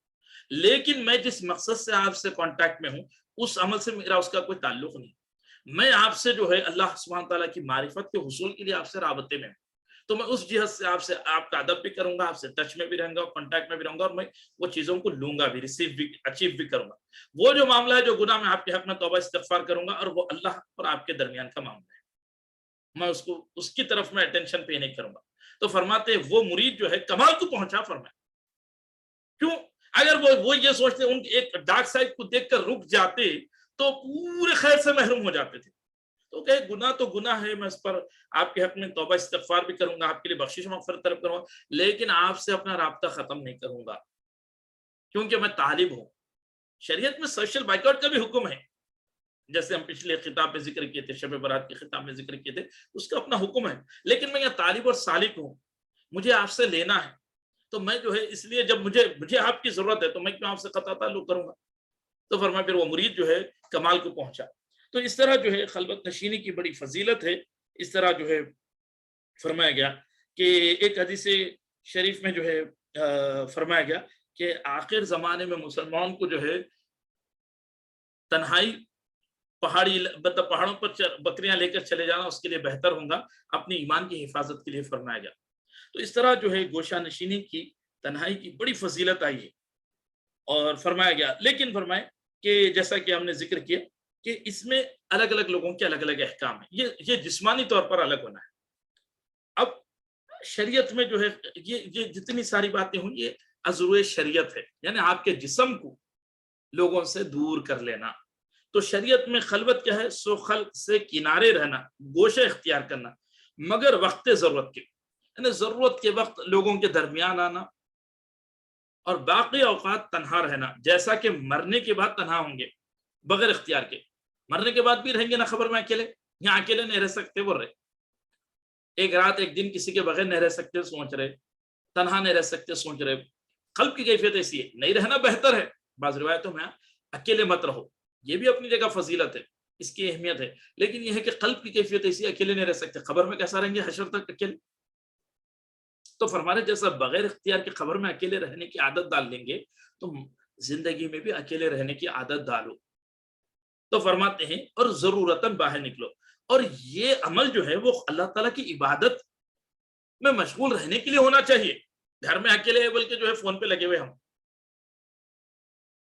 لیکن میں جس مقصد سے آپ سے کانٹیکٹ میں ہوں اس عمل سے میرا اس کا کوئی تعلق نہیں، میں آپ سے جو ہے اللہ سبحانہ تعالیٰ کی معرفت کے حصول کے لیے آپ سے رابطے میں ہوں، تو میں اس جہت سے آپ کا ادب بھی کروں گا، آپ سے ٹچ میں بھی رہوں گا، کانٹیکٹ میں بھی رہوں گا، اور میں وہ چیزوں کو لوں گا بھی، ریسیو بھی، اچیو بھی کروں گا۔ وہ جو معاملہ ہے جو گناہ میں آپ کے حق میں توبہ استغفار کروں گا، اور وہ اللہ اور آپ کے درمیان کا معاملہ ہے، میں اس کی طرف میں اٹینشن پے نہیں کروں گا۔ تو فرماتے ہیں وہ مرید جو ہے کمال کو پہنچا، فرمایا کیوں؟ اگر وہ یہ سوچتے ان ایک ڈارک سائڈ کو دیکھ کر رک جاتے تو پورے خیر سے محروم ہو جاتے تھے۔ تو کہ گناہ تو گناہ ہے، میں اس پر آپ کے حق میں توبہ استغفار بھی کروں گا، آپ کے لیے بخشش مغفرت طلب کروں گا، لیکن آپ سے اپنا رابطہ ختم نہیں کروں گا، کیونکہ میں طالب ہوں۔ شریعت میں سوشل بائیکاٹ کا بھی حکم ہے، جیسے ہم پچھلے خطاب میں ذکر کیے تھے، شب برات کے خطاب میں ذکر کیے تھے، اس کا اپنا حکم ہے، لیکن میں یہ طالب اور سالک ہوں، مجھے آپ سے لینا ہے، تو میں جو ہے اس لیے جب مجھے آپ کی ضرورت ہے تو میں کیوں آپ سے قطع تعلق کروں گا؟ تو فرمایا پھر وہ مرید جو ہے کمال کو پہنچا۔ تو اس طرح جو ہے خلوت نشینی کی بڑی فضیلت ہے۔ اس طرح جو ہے فرمایا گیا کہ ایک حدیث شریف میں جو ہے فرمایا گیا کہ آخر زمانے میں مسلمان کو جو ہے تنہائی پہاڑوں پر بکریاں لے کر چلے جانا اس کے لیے بہتر ہوگا، اپنی ایمان کی حفاظت کے لیے فرمایا گیا۔ تو اس طرح جو ہے گوشہ نشینی کی، تنہائی کی بڑی فضیلت آئی ہے اور فرمایا گیا، لیکن فرمائے کہ جیسا کہ ہم نے ذکر کیا کہ اس میں الگ الگ لوگوں کے الگ الگ احکام ہیں، یہ جسمانی طور پر الگ ہونا ہے۔ اب شریعت میں جو ہے یہ جتنی ساری باتیں ہوں یہ عذر شریعت ہے، یعنی آپ کے جسم کو لوگوں سے دور کر لینا۔ تو شریعت میں خلوت کیا ہے؟ سو خلق سے کنارے رہنا، گوشہ اختیار کرنا، مگر وقت ضرورت کے، یعنی ضرورت کے وقت لوگوں کے درمیان آنا، اور باقی اوقات تنہا رہنا، جیسا کہ مرنے کے بعد تنہا ہوں گے بغیر اختیار کے، مرنے کے بعد بھی رہیں گے نہ خبر میں اکیلے، یہاں اکیلے نہیں رہ سکتے بول رہے، ایک رات ایک دن کسی کے بغیر نہیں رہ سکتے سوچ رہے، تنہا نہیں رہ سکتے سوچ رہے۔ قلب کی کیفیت ایسی ہے، نہیں رہنا بہتر ہے، بعض روایتوں میں اکیلے مت رہو، یہ بھی اپنی جگہ فضیلت ہے، اس کی اہمیت ہے، لیکن یہ ہے کہ قلب کی کیفیت ایسی ہے، اکیلے نہیں رہ سکتے، خبر میں کیسا رہیں گے حشر تک اکیلے؟ تو فرمانے جیسا بغیر اختیار کے خبر میں اکیلے رہنے کی عادت ڈال لیں گے تو زندگی میں بھی اکیلے رہنے کی عادت ڈالو۔ تو فرماتے ہیں اور ضرورتاً باہر نکلو، اور یہ عمل جو ہے وہ اللہ تعالیٰ کی عبادت میں مشغول رہنے کے لیے ہونا چاہیے۔ گھر میں اکیلے بلکہ جو ہے فون پہ لگے ہوئے ہم،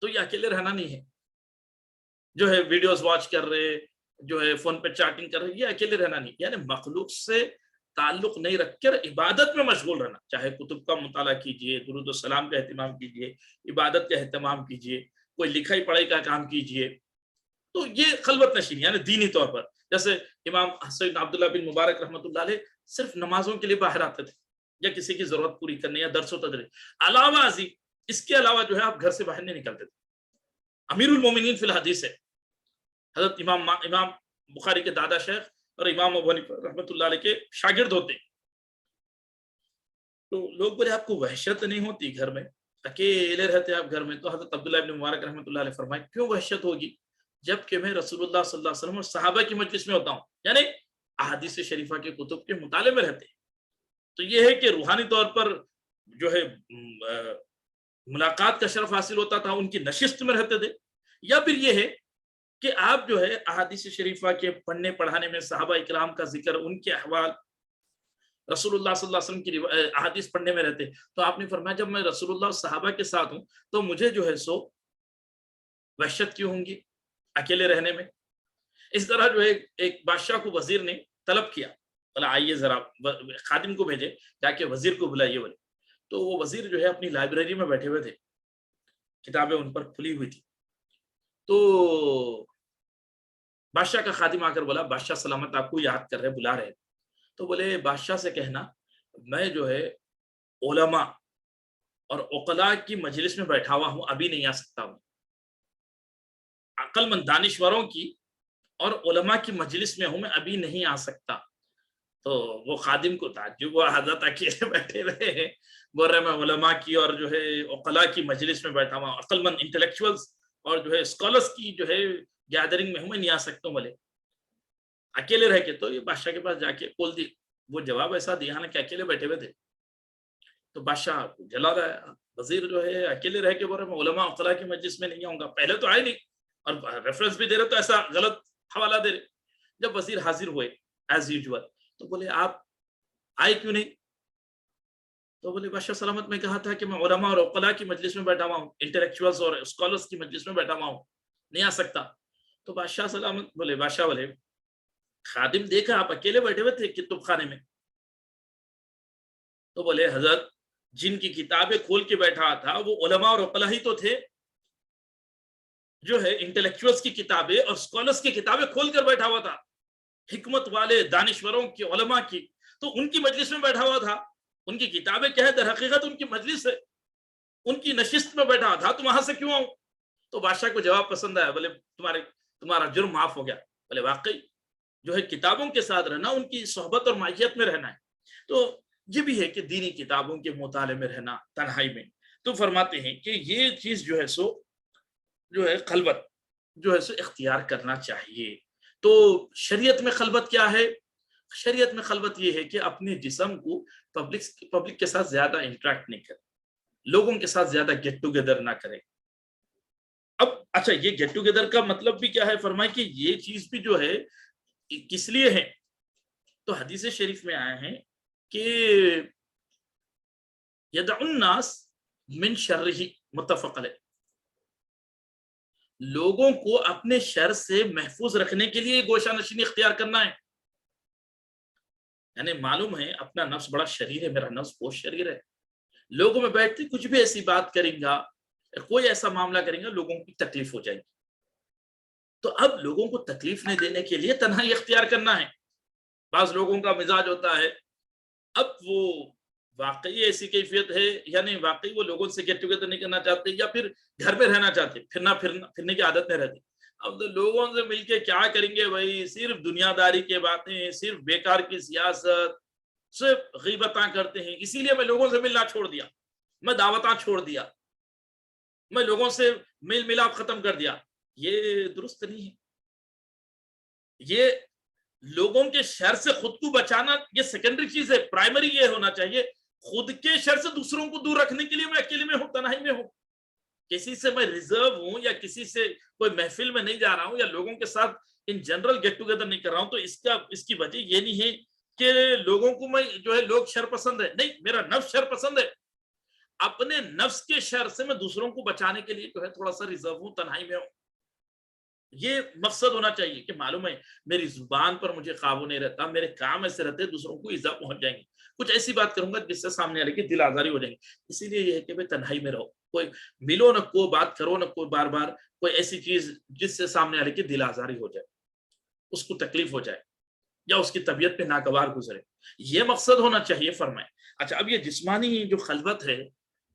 تو یہ اکیلے رہنا نہیں ہے، جو ہے ویڈیوز واچ کر رہے، جو ہے فون پہ چیٹنگ کر رہے، یہ اکیلے رہنا نہیں، یعنی مخلوق سے تعلق نہیں رکھ کر عبادت میں مشغول رہنا، چاہے کتب کا مطالعہ کیجئے، درود و سلام کا اہتمام کیجئے، عبادت کا اہتمام کیجئے، کوئی لکھائی پڑھائی کا کام کیجئے۔ تو یہ خلوت نشینی یعنی دینی طور پر، جیسے امام سیدنا عبداللہ بن مبارک رحمۃ اللہ علیہ صرف نمازوں کے لیے باہر آتے تھے یا کسی کی ضرورت پوری کرنے یا درس و تدریس، علاوہ ازیں اس کے علاوہ جو ہے آپ گھر سے باہر نہیں نکلتے تھے۔ امیر المومنین فی الحدیث ہے حضرت امام بخاری کے دادا شیخ اور امام ابو حنیفہ رحمۃ اللہ علیہ کے شاگرد ہوتے، تو لوگ بولے آپ کو وحشت نہیں ہوتی گھر میں، اکیلے رہتے آپ گھر میں؟ تو حضرت عبداللہ بن مبارک رحمۃ اللہ علیہ فرمائے کیوں وحشت ہوگی، جب کہ میں رسول اللہ صلی اللہ علیہ وسلم اور صحابہ کی مجلس میں ہوتا ہوں، یعنی احادیث شریفہ کے کتب کے مطالعے میں رہتے ہیں۔ تو یہ ہے کہ روحانی طور پر جو ہے ملاقات کا شرف حاصل ہوتا تھا، ان کی نشست میں رہتے تھے، یا پھر یہ ہے کہ آپ جو ہے احادیث شریفہ کے پڑھنے پڑھانے میں صحابہ اکرام کا ذکر، ان کے احوال، رسول اللہ صلی اللہ علیہ وسلم کی احادیث پڑھنے میں رہتے۔ تو آپ نے فرمایا جب میں رسول اللہ صحابہ کے ساتھ ہوں تو مجھے جو ہے سو وحشت کیوں ہوں گی اکیلے رہنے میں؟ اس طرح جو ہے ایک بادشاہ کو وزیر نے طلب کیا، بولا آئیے ذرا، خادم کو بھیجے جا کے وزیر کو بلائیے بولے، تو وہ وزیر جو ہے اپنی لائبریری میں بیٹھے ہوئے تھے، کتابیں ان پر کھلی ہوئی تھی، تو بادشاہ کا خادم آ کر بولا بادشاہ سلامت آپ کو یاد کر رہے بلا رہے. تو بولے بادشاہ سے کہنا میں جو ہے علماء اور عقلاء کی مجلس میں بیٹھا ہوا ہوں, ابھی نہیں آ سکتا ہوں. عقل مند دانشوروں کی اور علماء کی مجلس میں ہوں, میں ابھی نہیں آ سکتا. تو وہ خادم کو تعجب ہوا, حضرت اکیلے بیٹھے ہوئے ہیں, بول رہے میں علماء کی اور جو ہے عقلاء کی مجلس میں بیٹھا ہوا, عقل مند انٹلیکچوئلز اور جو ہے اسکالرس کی جو ہے گیدرنگ میں ہوں, میں نہیں آ سکتا ہوں بولے اکیلے رہ کے. تو یہ بادشاہ کے پاس جا کے بول دی, وہ جواب ایسا دیا نا کہ اکیلے بیٹھے ہوئے تھے. تو بادشاہ جلا رہا ہے, وزیر جو ہے اکیلے رہ کے بول رہا ہے میں علماء عقلاء کی مجلس میں نہیں آؤں گا. پہلے تو آئے نہیں اور ریفرنس بھی دے رہے تو ایسا غلط حوالہ دے رہے. جب وزیر حاضر ہوئے ایز یوزول تو بولے آپ آئے کیوں نہیں؟ تو بولے بادشاہ سلامت میں کہا تھا کہ میں علماء اور عقلاء کی مجلس میں بیٹھا ہوا ہوں, انٹلیکچوئلز اور اسکالرس کی مجلس میں بیٹھا ہوا ہوں, نہیں آ سکتا. تو بادشاہ سلامت بادشاہ بولے خادم دیکھا آپ اکیلے بیٹھے ہوئے تھے کتب خانے میں. تو بولے حضرت جن کی کتابیں کھول کے بیٹھا تھا وہ علماء اور عقلاء ہی تو تھے, جو ہے انٹلیکچوئلز کی کتابیں اور اسکالرس کی کتابیں کھول کر بیٹھا ہوا تھا, حکمت والے دانشوروں کی علماء کی, تو ان کی مجلس میں بیٹھا ہوا تھا. ان کی کتابیں کیا ہے, در حقیقت ان کی مجلس ہے, ان کی نشست میں بیٹھا تھا, تو وہاں سے کیوں آؤں؟ تو بادشاہ کو جواب پسند آیا, بولے تمہارا جرم معاف ہو گیا. بولے واقعی جو ہے کتابوں کے ساتھ رہنا, ان کی صحبت اور معیت میں رہنا ہے. تو یہ بھی ہے کہ دینی کتابوں کے مطالعے میں رہنا تنہائی میں. تو فرماتے ہیں کہ یہ چیز جو ہے سو جو ہے خلوت جو ہے سو اختیار کرنا چاہیے. تو شریعت میں خلوت کیا ہے؟ شریعت میں خلوت یہ ہے کہ اپنے جسم کو پبلک کے ساتھ زیادہ انٹریکٹ نہیں کرے, لوگوں کے ساتھ زیادہ گیٹ ٹوگیدر نہ کرے. اب اچھا یہ گیٹ ٹوگیدر کا مطلب بھی کیا ہے, فرمائے کہ یہ چیز بھی جو ہے کس لیے ہے. تو حدیث شریف میں آئے ہیں کہ یدع الناس من شرہ, متفق علیہ, لوگوں کو اپنے شر سے محفوظ رکھنے کے لیے گوشہ نشینی اختیار کرنا ہے. یعنی معلوم ہے اپنا نفس بڑا شریر ہے, میرا نفس بہت شریر ہے, لوگوں میں بیٹھتے کچھ بھی ایسی بات کریں گا, کوئی ایسا معاملہ کریں گا, لوگوں کی تکلیف ہو جائے گی. تو اب لوگوں کو تکلیف نہیں دینے کے لیے تنہائی اختیار کرنا ہے. بعض لوگوں کا مزاج ہوتا ہے, اب وہ واقعی ایسی کیفیت ہے یعنی واقعی وہ لوگوں سے گیٹ ٹوگیدر نہیں کرنا چاہتے, یا پھر گھر میں رہنا چاہتے, پھرنے کی عادت نہیں رہتی. اب تو لوگوں سے مل کے کیا کریں گے بھائی, صرف دنیا داری کے باتیں, صرف بیکار کی سیاست, صرف غیبتاں کرتے ہیں. اسی لیے میں لوگوں سے ملنا چھوڑ دیا, میں دعوتاں چھوڑ دیا, میں لوگوں سے میل ملاپ ختم کر دیا. یہ درست نہیں ہے. یہ لوگوں کے شر سے خود کو بچانا یہ سیکنڈری چیز ہے, پرائمری یہ ہونا چاہیے خود کے شر سے دوسروں کو دور رکھنے کے لیے میں اکیلے میں ہوں, تنہائی میں ہوں, کسی سے میں ریزرو ہوں یا کسی سے کوئی محفل میں نہیں جا رہا ہوں یا لوگوں کے ساتھ ان جنرل گیٹ ٹوگیدر نہیں کر رہا ہوں. تو اس کی وجہ یہ نہیں ہے کہ لوگوں کو میں جو ہے لوگ شر پسند ہے, نہیں, میرا نفس شر پسند ہے. اپنے نفس کے شر سے میں دوسروں کو بچانے کے لیے جو ہے تھوڑا سا ریزرو ہوں, تنہائی میں ہوں. یہ مقصد ہونا چاہیے کہ معلوم ہے میری زبان پر مجھے قابو نہیں رہتا, میرے کام ایسے رہتے دوسروں کو ایذا پہنچ جائیں گے, کچھ ایسی بات کروں گا جس سے سامنے والے کی دل آزاری ہو جائیں گی. اسی لیے یہ ہے کہ تنہائی میں رہو, کوئی ملو نہ, کوئی بات کرو نہ, کوئی بار بار کوئی ایسی چیز جس سے سامنے والے کی دل آزاری ہو جائے, اس کو تکلیف ہو جائے یا اس کی طبیعت پہ ناگوار گزرے. یہ مقصد ہونا چاہیے فرمائے. اچھا اب یہ جسمانی جو خلوت ہے,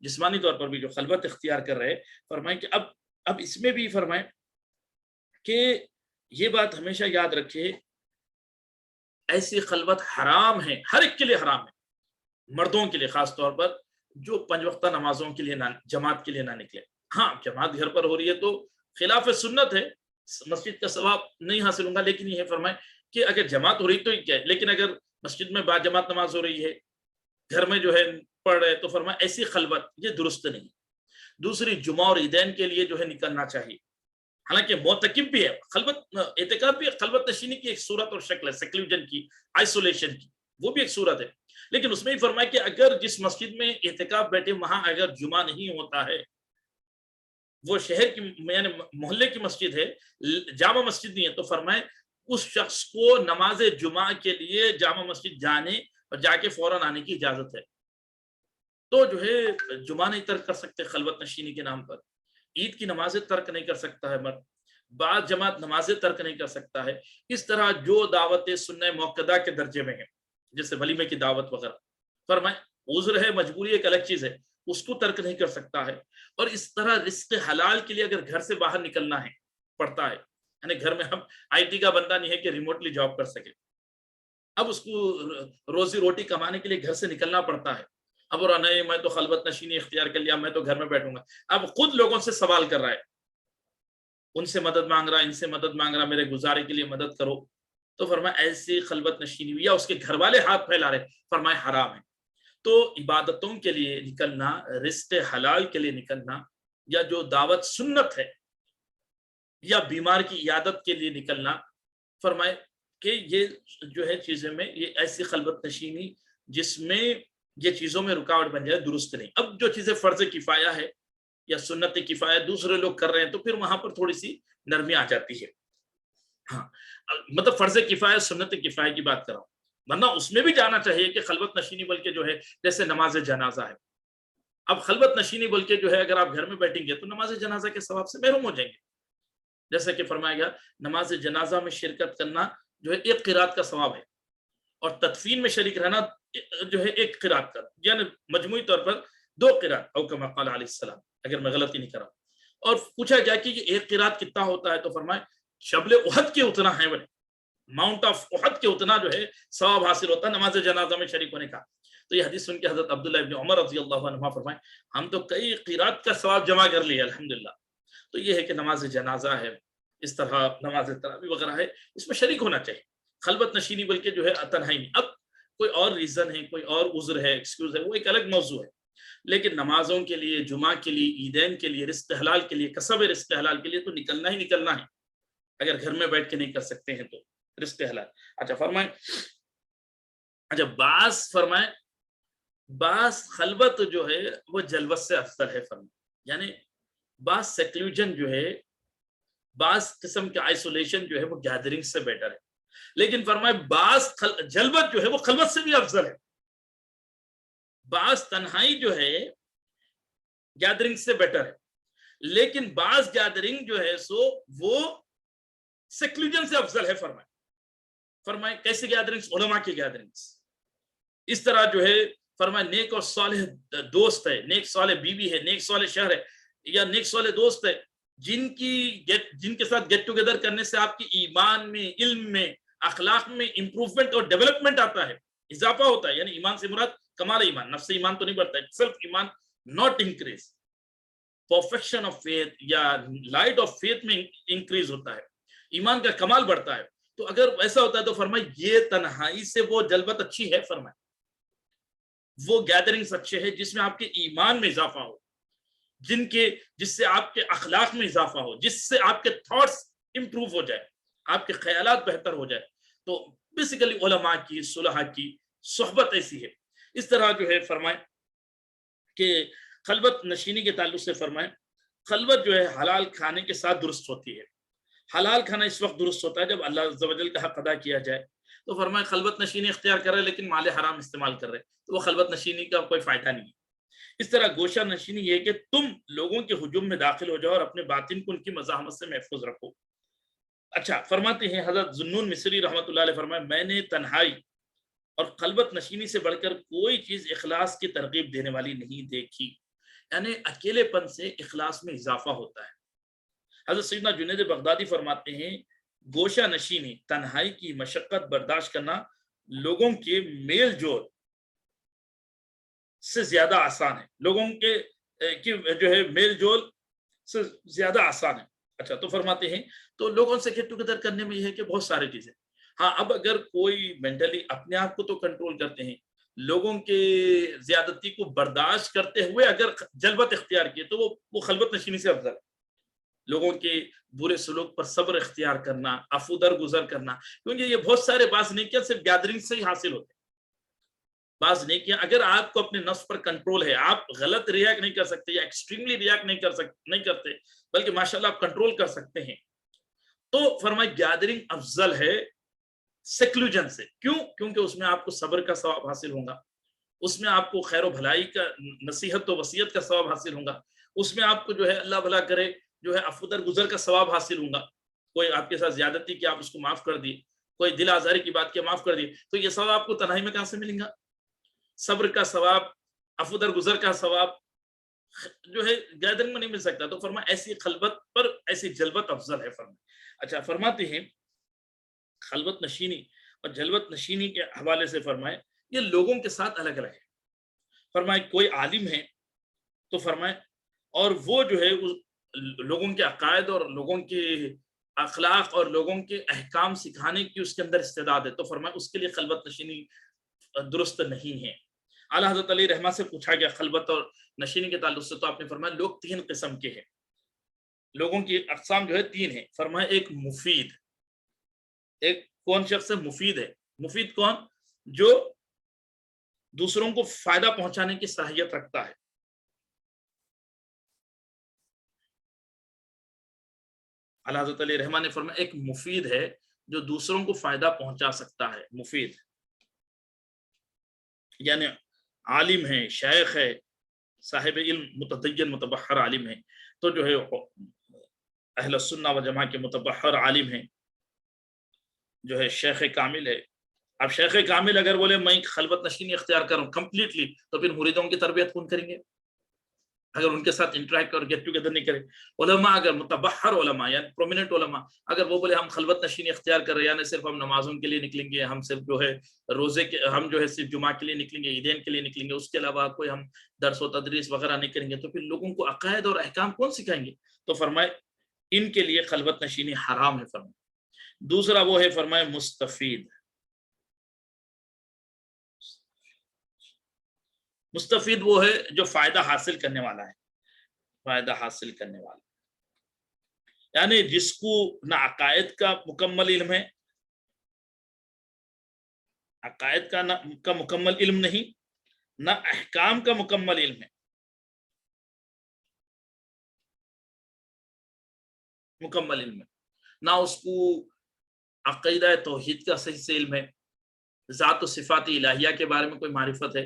جسمانی طور پر بھی جو خلوت اختیار کر رہے, فرمائیں کہ اب اس میں بھی فرمائیں کہ یہ بات ہمیشہ یاد رکھے, ایسی خلوت حرام ہے, ہر ایک کے لیے حرام ہے, مردوں کے لیے خاص طور پر جو 5 وقتہ نمازوں کے لیے جماعت کے لیے نہ نکلے. ہاں جماعت گھر پر ہو رہی ہے تو خلاف سنت ہے, مسجد کا ثواب نہیں حاصل ہوگا, لیکن یہ فرمائے کہ اگر جماعت ہو رہی تو کیا ہے, لیکن اگر مسجد میں با جماعت نماز ہو رہی ہے, گھر میں جو ہے پڑھ رہے, تو فرمائے ایسی خلوت یہ درست نہیں. دوسری جمعہ اور عیدین کے لیے جو ہے نکلنا چاہیے, حالانکہ معتکف بھی ہے, خلوت اعتکاف بھی خلوت نشینی کی ایک صورت اور شکل ہے, سیکلوژن کی, آئسولیشن کی, وہ بھی ایک صورت ہے. لیکن اس میں ہی فرمایا کہ اگر جس مسجد میں اعتکاف بیٹھے وہاں اگر جمعہ نہیں ہوتا ہے, وہ شہر کی یعنی محلے کی مسجد ہے, جامع مسجد نہیں ہے, تو فرمائے اس شخص کو نماز جمعہ کے لیے جامع مسجد جانے اور جا کے فوراً آنے کی اجازت ہے. تو جو ہے جمعہ نہیں ترک کر سکتے خلوت نشینی کے نام پر, عید کی نمازیں ترک نہیں کر سکتا ہے مرد, بعض جماعت نمازیں ترک نہیں کر سکتا ہے. اس طرح جو دعوت سنہ موقدہ کے درجے میں ہے جیسے ولیمے کی دعوت وغیرہ، فرمائے عذر ہے، مجبوری ایک الگ چیز ہے، اس کو ترک نہیں کر سکتا ہے. اور اس طرح رزق حلال کے لیے اگر گھر سے باہر نکلنا ہے پڑتا ہے، یعنی گھر میں ہم آئی ٹی کا بندہ نہیں ہے کہ ریموٹلی جاب کر سکے، اب اس کو روزی روٹی کمانے کے لیے گھر سے نکلنا پڑتا ہے. اب اور نہیں میں تو خلوت نشینی اختیار کر لیا، میں تو گھر میں بیٹھوں گا. اب خود لوگوں سے سوال کر رہا ہے، ان سے مدد مانگ رہا، ان سے مدد مانگ رہا، میرے گزارے کے لیے مدد کرو. تو فرمایا ایسی خلوت نشینی ہوئی، یا اس کے گھر والے ہاتھ پھیلا رہے، فرمایا حرام ہے. تو عبادتوں کے لیے نکلنا، رزق حلال کے لیے نکلنا، یا جو دعوت سنت ہے یا بیمار کی عیادت کے لیے نکلنا، فرمائے کہ یہ جو ہے چیزیں میں یہ ایسی خلوت نشینی جس میں یہ چیزوں میں رکاوٹ بن جائے، درست نہیں. اب جو چیزیں فرض کفایہ ہے یا سنت کفایہ دوسرے لوگ کر رہے ہیں تو پھر وہاں پر تھوڑی سی نرمی آ جاتی ہے. ہاں مطلب فرض کفایہ سنت کفایہ کی بات کر رہا ہوں، ورنہ اس میں بھی جانا چاہیے کہ خلوت نشینی بلکہ جو ہے جیسے نماز جنازہ ہے. اب خلوت نشینی بلکہ جو ہے اگر آپ گھر میں بیٹھیں گے تو نماز جنازہ کے ثواب سے محروم ہو جائیں گے. جیسا کہ فرمایا گیا نماز جنازہ میں شرکت کرنا جو ہے ایک قرات کا ثواب ہے، اور تدفین میں شریک رہنا جو ہے ایک قرات کا، یعنی مجموعی طور پر 2 قرات، او کما قال علیہ السلام، اگر میں غلطی نہیں کر رہا. اور پوچھا گیا کہ یہ ایک قرات کتنا ہوتا ہے، تو فرمائے شبل احد کے اتنا ہے، بڑے ماؤنٹ آف احد کے اتنا جو ہے ثواب حاصل ہوتا ہے نماز جنازہ میں شریک ہونے کا. تو یہ حدیث سن کے حضرت عبداللہ ابن عمر رضی اللہ عنہ فرمائے ہم تو کئی قرات کا ثواب جمع کر لیے الحمدللہ. تو یہ ہے کہ نماز جنازہ ہے، اس طرح نماز تراویح وغیرہ ہے، اس میں شریک ہونا چاہیے. خلوت نشینی بلکہ جو ہے تنہائی نہیں. اب کوئی اور ریزن ہے، کوئی اور عذر ہے، ایکسکیوز ہے، وہ ایک الگ موضوع ہے. لیکن نمازوں کے لیے، جمعہ کے لیے، عیدین کے لیے، رزق حلال کے لیے، کسب رزق حلال کے لیے تو نکلنا ہی نکلنا ہے. اگر گھر میں بیٹھ کے نہیں کر سکتے ہیں تو رزق حلال. اچھا فرمائیں، اچھا فرمائیں بعض خلوت جو ہے وہ جلوت سے افضل ہے. فرمائیں یعنی بعض سیکلوجن جو ہے، بعض قسم کے آئسولیشن جو ہے وہ گیدرنگ سے بیٹر ہے. لیکن فرمائے بعض جلوت جو ہے وہ خلوت سے بھی افضل ہے. بعض تنہائی جو ہے گیدرنگ سے بیٹر ہے، لیکن بعض گیدرنگ جو ہے سو وہ سیکلوجن سے افضل ہے. فرمائے کیسے گیدرنگز؟ علماء کی گیدرنگز. اس طرح جو ہے فرمائے نیک اور صالح دوست ہے، نیک صالح بیوی ہے، نیک صالح شہر ہے، یا نیک صالح دوست ہے، جن کے ساتھ گیٹ ٹوگیدر کرنے سے آپ کی ایمان میں، علم میں، اخلاق میں امپروومنٹ اور ڈیولپمنٹ آتا ہے، اضافہ ہوتا ہے. یعنی ایمان سے مراد کمال ایمان، نفس ایمان تو نہیں بڑھتا ہے، سیلف ایمان not increase, perfection of faith یا لائٹ آف فیتھ میں انکریز ہوتا ہے، ایمان کا کمال بڑھتا ہے. تو اگر ایسا ہوتا ہے تو فرمائے یہ تنہائی سے وہ جلوت اچھی ہے. فرمائے وہ گیدرنگز اچھے ہیں جس میں آپ کے ایمان میں اضافہ ہو، جس سے آپ کے اخلاق میں اضافہ ہو، جس سے آپ کے تھاٹس امپروو ہو جائے، آپ کے خیالات بہتر ہو جائے. تو بیسیکلی علماء کی، صلحاء کی صحبت ایسی ہے. اس طرح جو ہے فرمائے کہ خلوت نشینی کے تعلق سے فرمائے خلوت جو ہے حلال کھانے کے ساتھ درست ہوتی ہے. حلال کھانا اس وقت درست ہوتا ہے جب اللہ عز و جل کا حق ادا کیا جائے. تو فرمائے خلوت نشینی اختیار کر رہے لیکن مال حرام استعمال کر رہے تو وہ خلوت نشینی کا کوئی فائدہ نہیں ہے. اس طرح گوشہ نشینی یہ کہ تم لوگوں کے ہجوم میں داخل ہو جاؤ اور اپنے باطن کو ان کی مزاحمت سے محفوظ رکھو. اچھا فرماتے ہیں حضرت ذوالنون مصری رحمۃ اللہ علیہ فرمائے میں نے تنہائی اور خلوت نشینی سے بڑھ کر کوئی چیز اخلاص کی ترغیب دینے والی نہیں دیکھی. یعنی اکیلے پن سے اخلاص میں اضافہ ہوتا ہے. حضرت سیدنا جنید بغدادی فرماتے ہیں گوشہ نشینی، تنہائی کی مشقت برداشت کرنا لوگوں کے میل جول سے زیادہ آسان ہے، لوگوں کے جو ہے میل جول سے زیادہ آسان ہے. اچھا تو فرماتے ہیں تو لوگوں سے گیٹ ٹوگیدر کرنے میں یہ ہے کہ بہت ساری چیزیں. ہاں اب اگر کوئی مینٹلی اپنے آپ کو تو کنٹرول کرتے ہیں، لوگوں کے زیادتی کو برداشت کرتے ہوئے اگر جلوت اختیار کیے تو وہ خلوت نشینی سے افضل ہے. لوگوں کے برے سلوک پر صبر اختیار کرنا، عفو درگزر کرنا، کیونکہ یہ بہت سارے بعض نیکیاں صرف گیدرنگ سے ہی حاصل ہوتے ہیں. بعض نیکیاں اگر آپ کو اپنے نفس پر کنٹرول ہے، آپ غلط ریاکٹ نہیں کر سکتے یا ایکسٹریملی ریاکٹ نہیں کرتے بلکہ ماشاءاللہ آپ کنٹرول کر سکتے ہیں، تو فرمائے گیدرنگ افضل ہے سیکلوجن سے. کیونکہ اس میں آپ کو صبر کا ثواب حاصل ہوگا، اس میں آپ کو خیر و بھلائی کا، نصیحت و وصیت کا ثواب حاصل ہوگا، اس میں آپ کو جو ہے اللہ بھلا کرے جو ہے عفو درگزر کا ثواب حاصل ہوگا. کوئی آپ کے ساتھ زیادتی کی آپ اس کو معاف کر دیے، کوئی دل آزاری کی بات کی معاف کر دی، تو یہ ثواب آپ کو تنہائی میں کہاں سے ملیں گا؟ صبر کا ثواب، عفو درگزر کا ثواب جو ہے گیدرنگ میں نہیں مل سکتا. تو فرمایا ایسی خلوت پر ایسی جلوت افضل ہے. اچھا فرماتے ہیں خلوت نشینی اور جلوت نشینی کے حوالے سے فرمائے یہ لوگوں کے ساتھ الگ الگ ہے. فرمائے کوئی عالم ہے تو فرمائے اور وہ جو ہے لوگوں کے عقائد اور لوگوں کے اخلاق اور لوگوں کے احکام سکھانے کی اس کے اندر استعداد ہے، تو فرمائے اس کے لیے خلوت نشینی درست نہیں ہے. اعلیٰ حضرت علی رحمہ سے پوچھا گیا خلوت اور نشینی کے تعلق سے، تو آپ نے فرمایا لوگ 3 قسم کے ہیں، لوگوں کی اقسام جو ہے 3 ہیں. فرمایا ایک مفید، ایک کون شخص ہے مفید ہے. مفید کون؟ جو دوسروں کو فائدہ پہنچانے کی صلاحیت رکھتا ہے. اعلیٰ حضرت علی رحمہ نے فرمایا ایک مفید ہے جو دوسروں کو فائدہ پہنچا سکتا ہے. مفید یعنی عالم ہے، شیخ ہے، صاحب علم، متدین متبحر عالم ہے، تو جو ہے اہل السنہ و جماعت کے متبحر عالم ہیں، جو ہے شیخ کامل ہے. اب شیخ کامل اگر بولے میں خلوت نشینی اختیار کروں کمپلیٹلی، تو پھر مریدوں کی تربیت کون کریں گے اگر ان کے ساتھ انٹریکٹ اور گیٹ ٹوگیدر نہیں کریں؟ علماء اگر متبحر علماء یعنی پرومیننٹ علماء اگر وہ بولے ہم خلوت نشینی اختیار کر رہے ہیں، یعنی صرف ہم نمازوں کے لیے نکلیں گے، ہم صرف جو ہے روزے کے، ہم جو ہے صرف جمعہ کے لیے نکلیں گے، عیدین کے لیے نکلیں گے، اس کے علاوہ کوئی ہم درس و تدریس وغیرہ نہیں کریں گے، تو پھر لوگوں کو عقائد اور احکام کون سکھائیں گے؟ تو فرمائے ان کے لیے خلوت نشینی حرام ہے. فرمائے دوسرا وہ ہے فرمائے مستفید. مستفید وہ ہے جو فائدہ حاصل کرنے والا ہے، فائدہ حاصل کرنے والا، یعنی جس کو نہ عقائد کا مکمل علم ہے، عقائد کا مکمل علم نہیں، نہ احکام کا مکمل علم ہے، مکمل علم ہے، نہ اس کو عقیدہ توحید کا صحیح سے علم ہے، ذات و صفات الہیہ کے بارے میں کوئی معرفت ہے،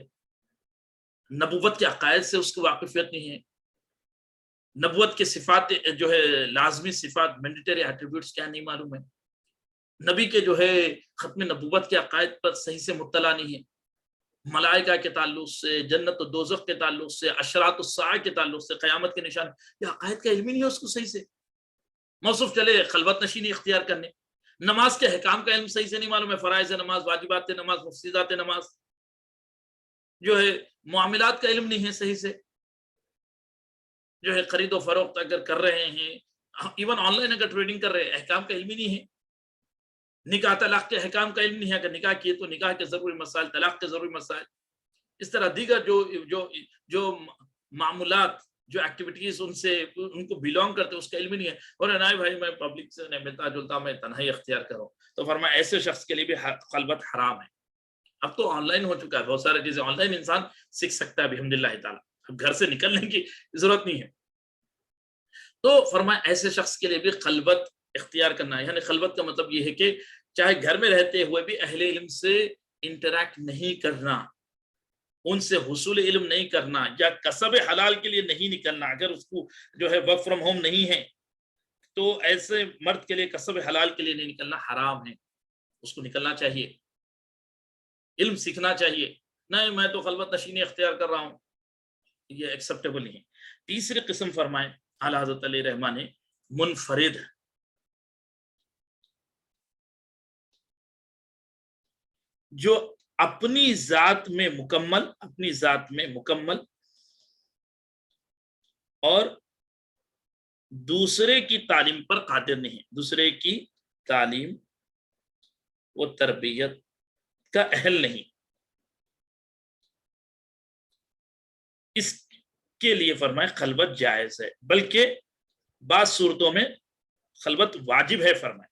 نبوت کے عقائد سے اس کی واقفیت نہیں ہے، نبوت کے صفات جو ہے لازمی صفات مینڈیٹری ایٹریبیوٹس کیا نہیں معلوم ہے، نبی کے جو ہے ختم نبوت کے عقائد پر صحیح سے مطلع نہیں ہے، ملائکہ کے تعلق سے، جنت و دوزخ کے تعلق سے، اشراط الساعہ کے تعلق سے، قیامت کے نشان، یہ عقائد کا علم ہی نہیں ہے اس کو صحیح سے. موصوف چلے خلوت نشینی اختیار کرنے، نماز کے احکام کا علم صحیح سے نہیں معلوم ہے، فرائض نماز، واجبات نماز، مفسدات نماز، جو ہے معاملات کا علم نہیں ہے صحیح سے، جو ہے خرید و فروخت اگر کر رہے ہیں، ایون آن لائن اگر ٹریڈنگ کر رہے ہیں، احکام کا علم ہی نہیں ہے، نکاح طلاق کے احکام کا علم نہیں ہے، اگر نکاح کیے تو نکاح کے ضروری مسائل، طلاق کے ضروری مسائل، اس طرح دیگر جو معمولات، جو ایکٹیویٹیز ان کو بیلونگ کرتے اس کا علم ہی نہیں ہے، اور نہیں بھائی میں پبلک سے نہیں ملتا جلتا، میں تنہائی اختیار کروں، تو فرمایا ایسے شخص کے لیے بھی خلوت حرام ہے. اب تو آن لائن ہو چکا ہے، بہت ساری چیزیں آن لائن انسان سیکھ سکتا ہے بحمدللہ تعالیٰ، اب گھر سے نکلنے کی ضرورت نہیں ہے. تو فرمایا ایسے شخص کے لیے بھی خلوت اختیار کرنا ہے، یعنی خلوت کا مطلب یہ ہے کہ چاہے گھر میں رہتے ہوئے بھی اہل علم سے انٹریکٹ نہیں کرنا، ان سے حصول علم نہیں کرنا، یا کسب حلال کے لیے نہیں نکلنا. اگر اس کو جو ہے ورک فرام ہوم نہیں ہے تو ایسے مرد کے لیے کسب حلال کے لیے نہیں نکلنا حرام ہے، اس کو نکلنا چاہیے، علم سیکھنا چاہیے. نہیں میں تو خلوت نشینی اختیار کر رہا ہوں، یہ ایکسیپٹیبل نہیں ہے. تیسری قسم فرمائے اعلیٰ حضرت علی رحمہ نے منفرد، جو اپنی ذات میں مکمل اور دوسرے کی تعلیم پر قادر نہیں، دوسرے کی تعلیم و تربیت کا اہل نہیں، اس کے لیے فرمائے خلوت جائز ہے، بلکہ بعض صورتوں میں خلوت واجب ہے. فرمائے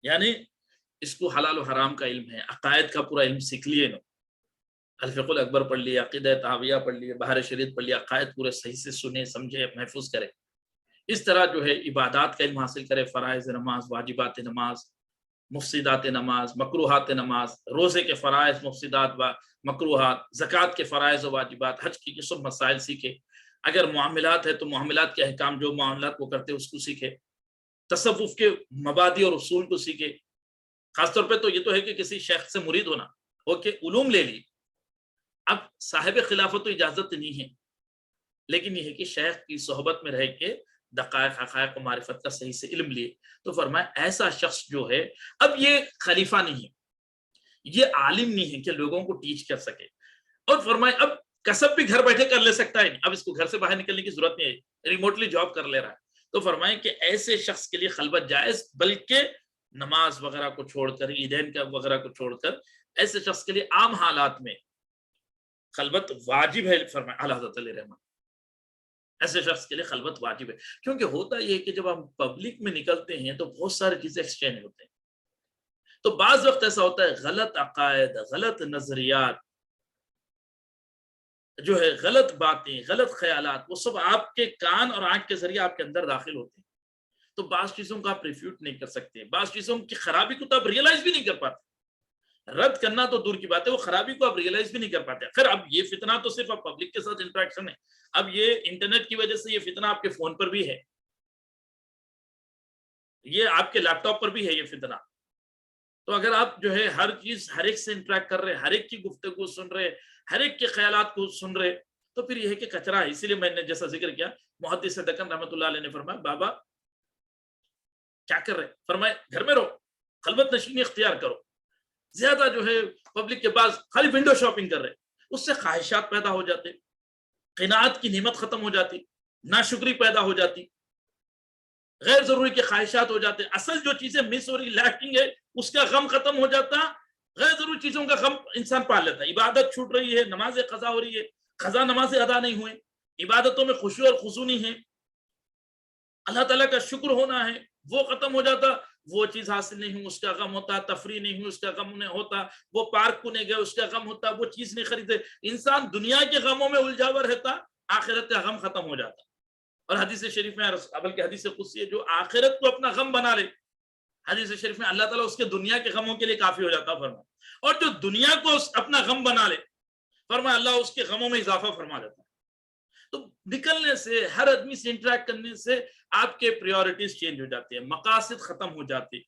یعنی اس کو حلال و حرام کا علم ہے، عقائد کا پورا علم سیکھ لیے، الفقہ الاکبر پڑھ لیا، عقیدہ طحاویہ پڑھ لیا، بہار شریعت پڑھ لیا، عقائد پورے صحیح سے سنے سمجھے محفوظ کرے، اس طرح جو ہے عبادات کا علم حاصل کرے، فرائض نماز، واجبات نماز، مفسدات نماز، مکروہات نماز، روزے کے فرائض، مفسدات و مکروہات، زکوٰۃ کے فرائض و واجبات، حج کی سب مسائل سیکھے، اگر معاملات ہے تو معاملات کے احکام، جو معاملات وہ کرتے اس کو سیکھے، تصوف کے مبادی اور اصول کو سیکھے. خاص طور پہ تو یہ تو ہے کہ کسی شیخ سے مرید ہونا، اوکے علوم لے لی. اب صاحب خلافت تو اجازت نہیں ہے، لیکن یہ ہے کہ شیخ کی صحبت میں رہ کے دقائق حقائق و معرفت کا صحیح سے علم لیے. تو فرمایا ایسا شخص جو ہے، اب یہ خلیفہ نہیں ہے، یہ عالم نہیں ہے کہ لوگوں کو ٹیچ کر سکے. اور فرمایا اب کسب بھی گھر بیٹھے کر لے سکتا ہے، اب اس کو گھر سے باہر نکلنے کی ضرورت نہیں ہے، ریموٹلی جاب کر لے رہا ہے. تو فرمائیں کہ ایسے شخص کے لیے خلوت جائز، بلکہ نماز وغیرہ کو چھوڑ کر، عیدین کا وغیرہ کو چھوڑ کر، ایسے شخص کے لیے عام حالات میں خلوت واجب ہے. فرمائے اعلیٰ حضرت علیہ رحمۃ، ایسے شخص کے لیے خلوت واجب ہے. کیونکہ ہوتا یہ کہ جب ہم پبلک میں نکلتے ہیں تو بہت ساری چیزیں ایکسچینج ہوتے ہیں. تو بعض وقت ایسا ہوتا ہے غلط عقائد، غلط نظریات جو ہے، غلط باتیں، غلط خیالات، وہ سب آپ کے کان اور آنکھ کے ذریعے آپ کے اندر داخل ہوتے ہیں. تو بعض چیزوں کو آپ ریفیوٹ نہیں کر سکتے، بعض چیزوں کی خرابی کو تو آپ ریئلائز بھی نہیں کر پاتے. رد کرنا تو دور کی بات ہے، وہ خرابی کو آپ ریئلائز بھی نہیں کر پاتے. خیر اب یہ فتنہ تو صرف اب پبلک کے ساتھ انٹریکشن ہے، اب یہ انٹرنیٹ کی وجہ سے یہ فتنہ آپ کے فون پر بھی ہے، یہ آپ کے لیپ ٹاپ پر بھی ہے یہ فتنہ. تو اگر آپ جو ہے ہر چیز ہر ایک سے انٹریکٹ کر رہے، ہر ایک کی گفتگو سن رہے، ہر ایک کے خیالات کو سن رہے، تو پھر یہ ہے کہ کچرا ہے. اسی لیے میں نے جیسا ذکر کیا، محدث دکن رحمۃ اللہ علیہ نے فرمایا بابا کیا کر رہے، فرمائے گھر میں رہو، خلوت نشینی اختیار کرو. زیادہ جو ہے پبلک کے پاس خالی ونڈو شاپنگ کر رہے، اس سے خواہشات پیدا ہو جاتے، قناعت کی نعمت ختم ہو جاتی، ناشکری پیدا ہو جاتی، غیر ضروری کے خواہشات ہو جاتے. اصل جو چیزیں مس ہو رہی، لیکنگ ہے، اس کا غم ختم ہو جاتا، غیر ضروری چیزوں کا غم انسان پال لیتا. عبادت چھوٹ رہی ہے، نمازیں قضا ہو رہی ہے، قضا نمازیں ادا نہیں ہوئے، عبادتوں میں خشوع اور خضوع نہیں ہے، اللہ تعالیٰ کا شکر ہونا ہے، وہ ختم ہو جاتا. وہ چیز حاصل نہیں ہوئی اس کا غم ہوتا، تفریح نہیں ہوئی اس کا غم نہیں ہوتا، وہ پارک کو نہیں گئے اس کا غم ہوتا، وہ چیز نہیں خریدے. انسان دنیا کے غموں میں الجھا ہوا رہتا، آخرت کا غم ختم ہو جاتا. اور حدیث شریف میں، بلکہ حدیث قدسی ہے، جو آخرت کو اپنا غم بنا لے، حدیث شریف میں اللہ تعالیٰ اس کے دنیا کے غموں کے لیے کافی ہو جاتا فرمایا. اور جو دنیا کو اپنا غم بنا لے، فرمایا اللہ اس کے غموں میں اضافہ فرما دیتا. تو نکلنے سے، ہر آدمی سے انٹریکٹ کرنے سے آپ کے پریورٹیز چینج ہو جاتے ہیں، مقاصد ختم ہو جاتے،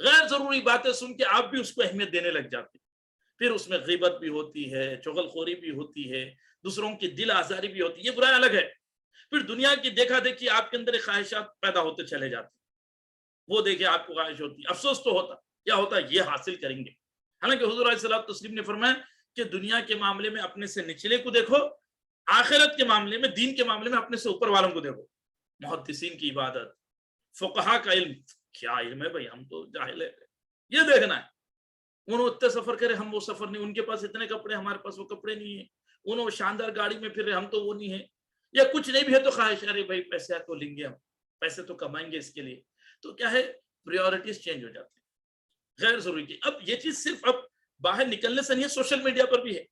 غیر ضروری باتیں سن کے آپ بھی اس کو اہمیت دینے لگ جاتے. پھر اس میں غیبت بھی ہوتی ہے، چغل خوری بھی ہوتی ہے، دوسروں کی دل آزاری بھی ہوتی ہے، یہ برائی الگ ہے. پھر دنیا کی دیکھا دیکھی آپ کے اندر خواہشات پیدا ہوتے چلے جاتے، وہ دیکھے آپ کو خواہش ہوتی. افسوس تو ہوتا، کیا ہوتا یہ حاصل کریں گے. حالانکہ حضور علیہ الصلوۃ والتسلیم نے فرمایا کہ دنیا کے معاملے میں اپنے سے نچلے کو دیکھو، آخرت کے معاملے میں، دین کے معاملے میں اپنے سے اوپر والوں کو دیکھو. محدثین کی عبادت، فقہا کا علم، کیا علم ہے بھائی، ہم تو جاہل ہے، یہ دیکھنا ہے. انہوں اتنے سفر کرے، ہم وہ سفر نہیں، ان کے پاس اتنے کپڑے، ہمارے پاس وہ کپڑے نہیں ہیں. انہوں شاندار گاڑی میں پھر رہے، ہم تو وہ نہیں ہے. یا کچھ نہیں بھی ہے تو خواہش، ارے بھائی پیسے تو لیں گے، ہم پیسے تو کمائیں گے اس کے لیے. تو کیا ہے، پریورٹیز چینج ہو جاتی ہیں غیر ضروری کی. اب یہ چیز صرف اب باہر نکلنے سے نہیں ہے، سوشل میڈیا پر بھی ہے،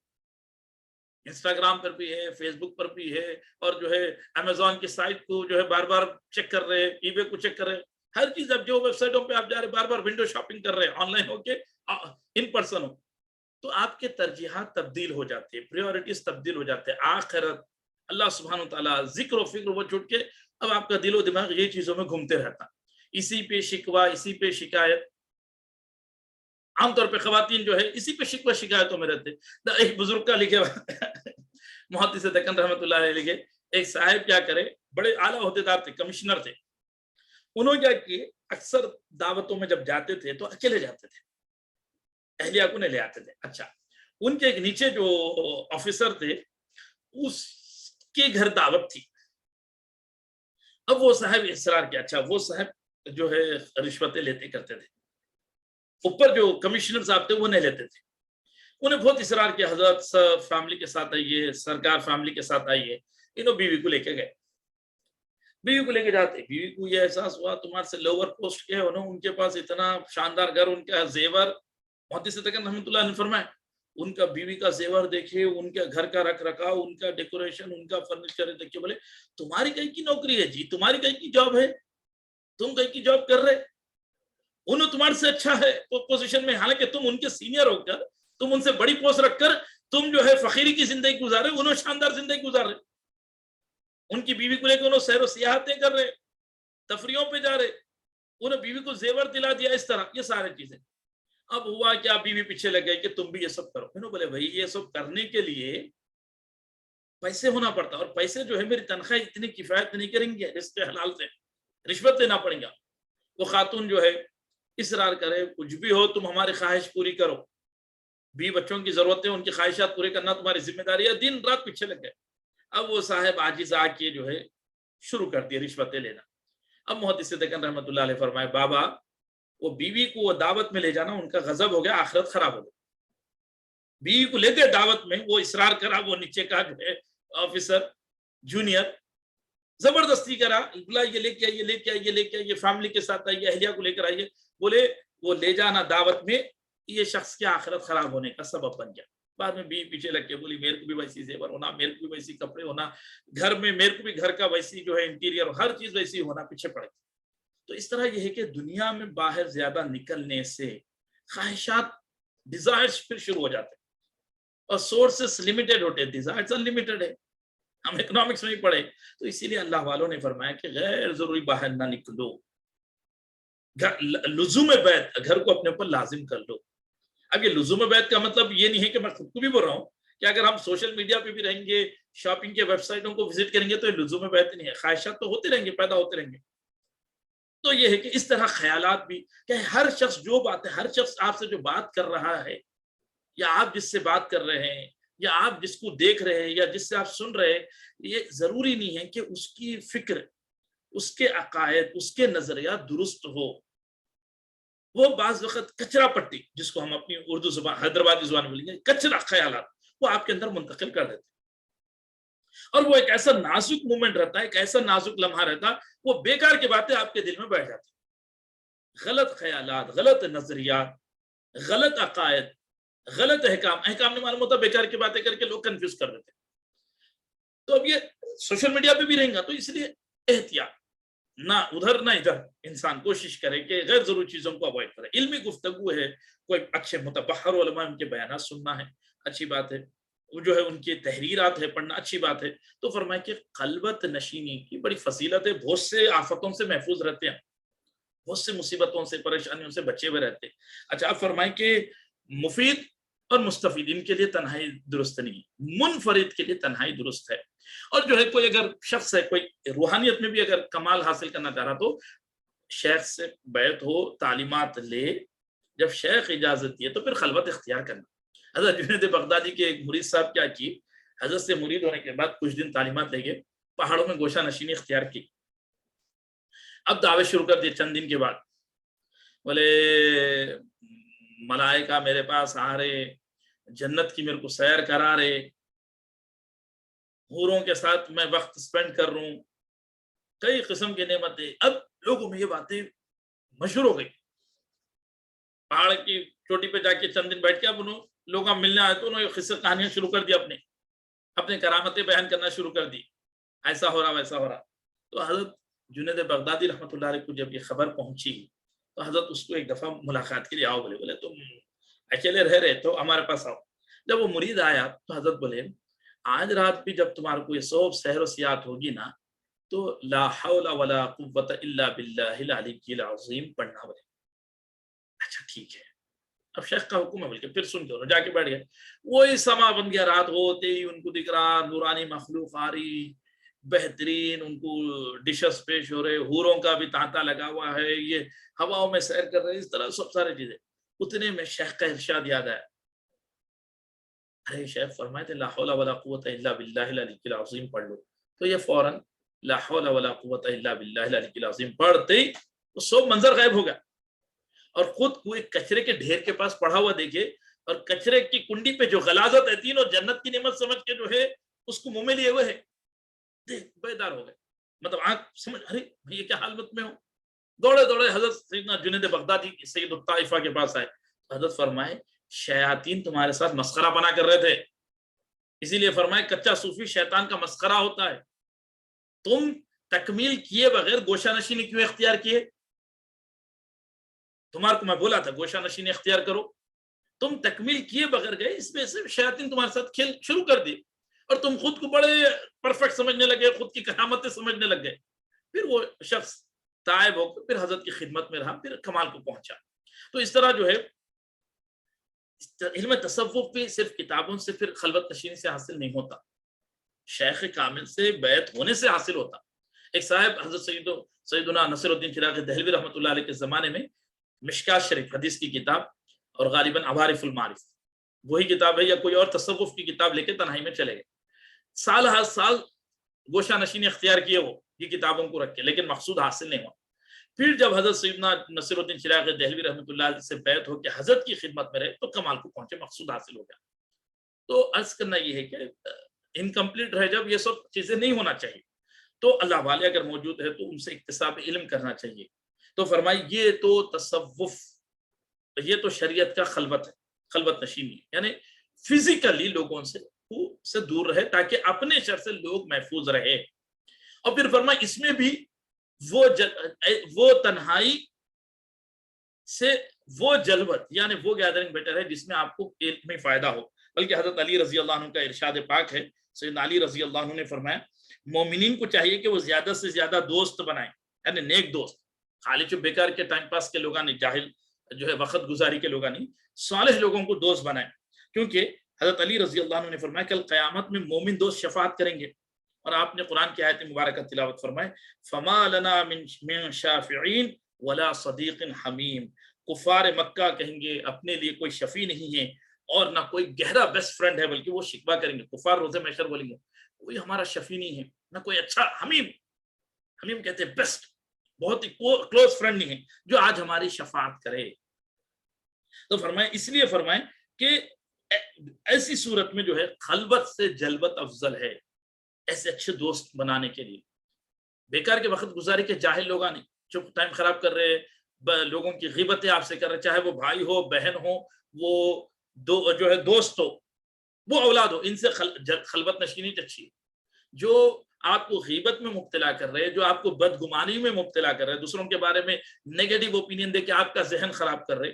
انسٹاگرام پر بھی ہے، فیس بک پر بھی ہے، اور جو ہے امیزون کی سائٹ کو جو ہے بار بار چیک کر رہے، ای بے کو چیک کر رہے، ہر چیز. اب جو ویب سائٹوں پہ آپ جا رہے، بار بار ونڈو شاپنگ کر رہے، آن لائن ہو کے ان پرسن ہو، تو آپ کے ترجیحات تبدیل ہو جاتے ہیں، پریورٹیز تبدیل ہو جاتے ہیں. آخرت، اللہ سبحانہ وتعالیٰ، ذکر و فکر وہ چھوٹ کے اب آپ کا دل و دماغ یہ چیزوں میں گھومتے رہتا، اسی پہ شکوہ، اسی پہ شکایت. عام طور پہ خواتین جو ہے اسی پہ شکوہ شکایتوں میں رہتے. ایک بزرگ کا لکھے محدث دکن رحمۃ اللہ علیہ لکھے، ایک صاحب کیا کرے، بڑے اعلیٰ عہدیدار تھے، کمشنر تھے. انہوں کیا کیے، اکثر دعوتوں میں جب جاتے تھے تو اکیلے جاتے تھے، اہلیہ کو نہیں لے آتے تھے. اچھا، ان کے ایک نیچے جو آفیسر تھے، اس کے گھر دعوت تھی. اب وہ صاحب اصرار کیا، اچھا وہ صاحب جو ہے رشوتیں لیتے کرتے تھے، اوپر جو کمشنر صاحب تھے وہ نہیں لیتے تھے. انہیں بہت اصرار کیا، حضرت فیملی کے ساتھ آئیے، سرکار فیملی کے ساتھ آئیے. انہوں بیوی کو لے کے گئے، بیوی کو لے کے جاتے، بیوی کو یہ احساس ہوا تمہارے سے لوور پوسٹ کے ہیں، ان کے پاس اتنا شاندار گھر، ان کا زیور. محدث دکن رحمۃ اللہ نے فرمایا ان کا بیوی کا زیور دیکھے، ان کے گھر کا رکھ رکھاؤ، ان کا ڈیکوریشن، ان کا فرنیچر دیکھے، بولے تمہاری کہیں کی نوکری ہے جی، تمہاری کہیں کی جاب ہے، تم کہیں کی جاب کر رہے، انہوں تمہارے سے اچھا ہے پوزیشن میں، حالانکہ تم ان کے سینئر ہو کر، تم ان سے بڑی پوسٹ رکھ کر تم جو ہے فقیری کی زندگی گزارے، انہوں شاندار زندگی گزار رہے. ان کی بیوی کو لے کے انہوں سیر و سیاحتیں کر رہے، تفریحوں پہ جا رہے، انہیں بیوی کو زیور دلا دیا، اس طرح یہ سارے چیزیں۔ اب ہوا کہ آپ بیوی پیچھے لگ گئے کہ تم بھی یہ سب کرو، انہوں بولے بھائی یہ سب کرنے کے لیے پیسے ہونا پڑتا، اور پیسے جو ہے میری تنخواہ اتنی کفایت نہیں کریں گے رزق حلال سے، رشوت دینا پڑے گا۔ وہ خاتون جو ہے اصرار کرے کچھ بھی ہو تم ہماری خواہش پوری کرو، بھی بچوں کی ضرورتیں ان کی خواہشات پورے کرنا تمہاری ذمہ داری ہے، دن رات پیچھے لگ گئے۔ اب وہ صاحب عاجز آ کے جو ہے شروع کر دیا رشوتیں لینا۔ اب محدث دکن رحمۃ اللہ علیہ فرمائے بابا وہ بیوی کو وہ دعوت میں لے جانا ان کا غضب ہو گیا، آخرت خراب ہو گئی۔ بیوی کو لے گئے دعوت میں، وہ اصرار کرا، وہ نیچے کا جو ہے آفیسر جونیئر زبردستی کرا، بلا یہ لے کے آئیے، لے کے آئیے، لے کے آئیے، فیملی کے ساتھ آئیے، اہلیہ کو لے کر آئیے۔ بولے وہ لے جانا دعوت میں یہ شخص کی آخرت خراب ہونے کا سبب بن گیا۔ بعد میں بیوی پیچھے لگ کے بولی میرے کو بھی ویسی زیور ہونا، میرے کو بھی ویسی کپڑے ہونا، گھر میں میرے کو بھی گھر کا ویسی جو ہے انٹیریئر ہر چیز ویسی ہونا، پیچھے پڑے۔ تو اس طرح یہ ہے کہ دنیا میں باہر زیادہ نکلنے سے خواہشات ڈیزائرز پھر شروع ہو جاتے ہیں، اور سورسز لمیٹڈ ہوتے ہیں، ڈیزائرز انلمیٹڈ ہے۔ ہم اکنامکس میں ہی پڑھے تو اسی لیے اللہ والوں نے فرمایا کہ غیر ضروری باہر نہ نکلو، لزوم بیت گھر کو اپنے اوپر لازم کر لو۔ اب یہ لزوم بیت کا مطلب یہ نہیں ہے کہ میں خود کو بھی بول رہا ہوں کہ اگر ہم سوشل میڈیا پہ بھی رہیں گے، شاپنگ کے ویب سائٹوں کو وزٹ کریں گے تو یہ لزوم بیت نہیں ہے، خواہشات تو ہوتے رہیں گے، پیدا ہوتے رہیں گے۔ تو یہ ہے کہ اس طرح خیالات بھی کہ ہر شخص جو بات ہے، ہر شخص آپ سے جو بات کر رہا ہے، یا آپ جس سے بات کر رہے ہیں، یا آپ جس کو دیکھ رہے ہیں، یا جس سے آپ سن رہے ہیں، یہ ضروری نہیں ہے کہ اس کی فکر، اس کے عقائد، اس کے نظریات درست ہو۔ وہ بعض وقت کچرا پٹی، جس کو ہم اپنی اردو زبان حیدرآبادی زبان میں بولیں گے کچرا خیالات، وہ آپ کے اندر منتقل کر دیتے ہیں، اور وہ ایک ایسا نازک مومنٹ رہتا ہے، ایک ایسا نازک لمحہ رہتا ہے، وہ بیکار کی باتیں آپ کے دل میں بیٹھ جاتی ہیں۔ غلط خیالات، غلط نظریات، غلط عقائد، غلط احکام نے معلوم ہوتا بیکار کی باتیں کر کے لوگ کنفیوز کر دیتے ہیں۔ تو اب یہ سوشل میڈیا پہ بھی رہیں گا، تو اس لیے احتیاط، نہ ادھر نہ ادھر، انسان کوشش کرے کہ غیر ضروری چیزوں کو اوائڈ کرے۔ علمی گفتگو ہے، کوئی اچھے متبحر علماء ان کے بیانات سننا ہے، اچھی بات ہے، وہ جو ہے ان کی تحریرات ہے پڑھنا، اچھی بات ہے۔ تو فرمائے کہ خلوت نشینی کی بڑی فضیلت ہے، بہت سے آفتوں سے محفوظ رہتے ہیں، بہت سے مصیبتوں سے، پریشانیوں سے بچے ہوئے رہتے ہیں۔ اچھا اب فرمائے کہ مفید اور مستفید ان کے لیے تنہائی درست نہیں ہے، منفرد کے لیے تنہائی درست ہے۔ اور جو ہے کوئی اگر شخص ہے، کوئی روحانیت میں بھی اگر کمال حاصل کرنا چاہ رہا تو شیخ سے بیعت ہو، تعلیمات لے، جب شیخ اجازت دیے تو پھر خلوت اختیار کرنا۔ حضرت جنید بغدادی کے ایک مرید صاحب کیا کی، حضرت سے مرید ہونے کے بعد کچھ دن تعلیمات لے گئے، پہاڑوں میں گوشہ نشینی اختیار کی۔ اب دعوت شروع کر دی چند دن کے بعد، بولے ملائکہ میرے پاس آ رہے، جنت کی میرے کو سیر کرا رہے، حوروں کے ساتھ میں وقت سپینڈ کر رہا ہوں، کئی قسم کی نعمتیں۔ اب لوگوں میں یہ باتیں مشہور ہو گئی، پہاڑ کی چوٹی پہ جا کے چند دن بیٹھ کے اب انہوں لوگ ملنے آئے تو انہوں نے قصے کہانیاں شروع کر دی، اپنے کرامتیں بیان کرنا شروع کر دی، ایسا ہو رہا ویسا ہو رہا۔ تو حضرت جنید بغدادی رحمۃ اللہ علیہ کو جب یہ خبر پہنچی تو حضرت اس کو ایک دفعہ ملاقات کے لیے آؤ، بولے تم اکیلے رہ رہے تو ہمارے پاس آؤ۔ جب وہ مرید آیا تو حضرت بولے آج رات بھی جب تمہارے کو یہ سوب سحر و سیاحت ہوگی نا تو لا حول ولا قوت الا باللہ العلی العظیم پڑھنا۔ بولے اچھا ٹھیک ہے، اب شیخ کا حکم ہے، بول کے پھر سن دو، جا کے بیٹھ گئے۔ وہی سما بن گیا، رات ہوتے ہی ان کو دکھ رہا نورانی مخلوق آ رہی، بہترین ان کو ڈشز پیش ہو رہے، حوروں کا بھی تانتا لگا ہوا ہے، یہ ہواؤں میں سیر کر رہے، اس طرح سب سارے چیزیں۔ اتنے میں شیخ کا ارشاد یاد آیا، ارے شیخ فرمائے تھے لا حول ولا قوت الا باللہ العلی العظیم پڑھ لو، تو یہ فوراً لا حول ولا قوت الا باللہ العلی العظیم پڑھتے ہی وہ سب منظر غائب ہو گیا، اور خود کو ایک کچرے کے ڈھیر کے پاس پڑھا ہوا دیکھے، اور کچرے کی کنڈی پہ جو غلاظت ہے تین اور جنت کی نعمت سمجھ کے جو ہے اس کو منہ میں لیے ہوئے ہے، دیکھ بیدار ہو گئے، مطلب آنکھ سمجھ ارے یہ کیا حالت میں ہو، دوڑے دوڑے حضرت سیدنا جنید بغدادی سید الطائفہ کے پاس آئے۔ حضرت فرمائے شیاطین تمہارے ساتھ مسخرہ بنا کر رہے تھے، اسی لیے فرمائے کچا صوفی شیطان کا مسخرہ ہوتا ہے، تم تکمیل کیے بغیر گوشہ نشینی کیوں اختیار کیے؟ تمہارے کو میں بولا تھا گوشہ نشینی اختیار کرو، تم تکمیل کیے بغیر گئے، اس میں سے شیاطین تمہارے ساتھ کھیل شروع کر دی۔ اور تم خود کو بڑے پرفیکٹ سمجھنے لگے، خود کی کرامتیں سمجھنے لگ گئے، پھر وہ شخص تائب ہو کر پھر حضرت کی خدمت میں رہا، پھر کمال کو پہنچا۔ تو اس طرح جو ہے علم تصوف بھی صرف کتابوں سے پھر خلوت نشینی سے حاصل نہیں ہوتا، شیخ کامل سے بیعت ہونے سے حاصل ہوتا۔ ایک صاحب حضرت سیدنا نصر الدین چراغ دہلوی رحمۃ اللہ علیہ کے زمانے میں مشکات شریف حدیث کی کتاب اور غالباً عوارف المعارف وہی کتاب ہے، یا کوئی اور تصوف کی کتاب لے کے تنہائی میں چلے گئے، سال ہر سال گوشہ نشینی اختیار کیے وہ یہ کتابوں کو رکھ کے، لیکن مقصود حاصل نہیں ہوا۔ پھر جب حضرت سیدنا نصر الدین چراغ دہلوی رحمۃ اللہ علیہ سے بیعت ہو کے حضرت کی خدمت میں رہے تو کمال کو پہنچے، مقصود حاصل ہو گیا۔ تو عرض کرنا یہ ہے کہ انکمپلیٹ رہ جب یہ سب چیزیں نہیں ہونا چاہیے، تو اللہ والے اگر موجود ہے تو ان سے اکتساب علم کرنا چاہیے۔ تو فرمائی یہ تو تصوف، یہ تو شریعت کا خلوت ہے، خلوت نشینی، یعنی فزیکلی لوگوں سے دور رہے تاکہ اپنے شر سے لوگ محفوظ رہے۔ اور پھر فرمائی اس میں بھی وہ تنہائی سے وہ جلوت، یعنی وہ گیدرنگ بیٹر ہے جس میں آپ کو علم میں فائدہ ہو۔ بلکہ حضرت علی رضی اللہ عنہ کا ارشاد پاک ہے، سیدنا علی رضی اللہ عنہ نے فرمایا مومنین کو چاہیے کہ وہ زیادہ سے زیادہ دوست بنائیں، یعنی نیک دوست، خالی جو بیکار کے ٹائم پاس کے لوگاں نہیں، جاہل جو ہے وقت گزاری کے لوگاں نہیں، صالح لوگوں کو دوست بنائیں۔ کیونکہ حضرت علی رضی اللہ عنہ نے فرمایا کل قیامت میں مومن دوست شفاعت کریں گے، اور آپ نے قرآن کی آیت مبارکہ تلاوت فرمائے فما لنا من شافعین ولا صدیق حمیم، کفار مکہ کہیں گے اپنے لیے کوئی شفیع نہیں ہے اور نہ کوئی گہرا بیسٹ فرینڈ ہے، بلکہ وہ شکوہ کریں گے، کفار روزے محشر بولیں گے کوئی ہمارا شفیع نہیں ہے، نہ کوئی اچھا حمیم کہتے ہیں بیسٹ، بہت ہی کلوز فرینڈ نہیں ہے جو آج ہماری شفاعت کرے۔ تو فرمائیں اس لیے فرمائیں کہ ایسی صورت میں جو ہے خلوت سے جلوت افضل ہے، ایسے اچھے دوست بنانے کے لیے۔ بیکار کے وقت گزاری کے جاہل لوگ نہیں، جو ٹائم خراب کر رہے، لوگوں کی غیبتیں آپ سے کر رہے، چاہے وہ بھائی ہو، بہن ہو، وہ جو ہے دوست ہو، وہ اولاد ہو، ان سے خلوت نشینی اچھی ہے۔ جو آپ کو غیبت میں مبتلا کر رہے، جو آپ کو بدگمانی میں مبتلا کر رہے، دوسروں کے بارے میں نیگیٹو اوپینین دے کے آپ کا ذہن خراب کر رہے،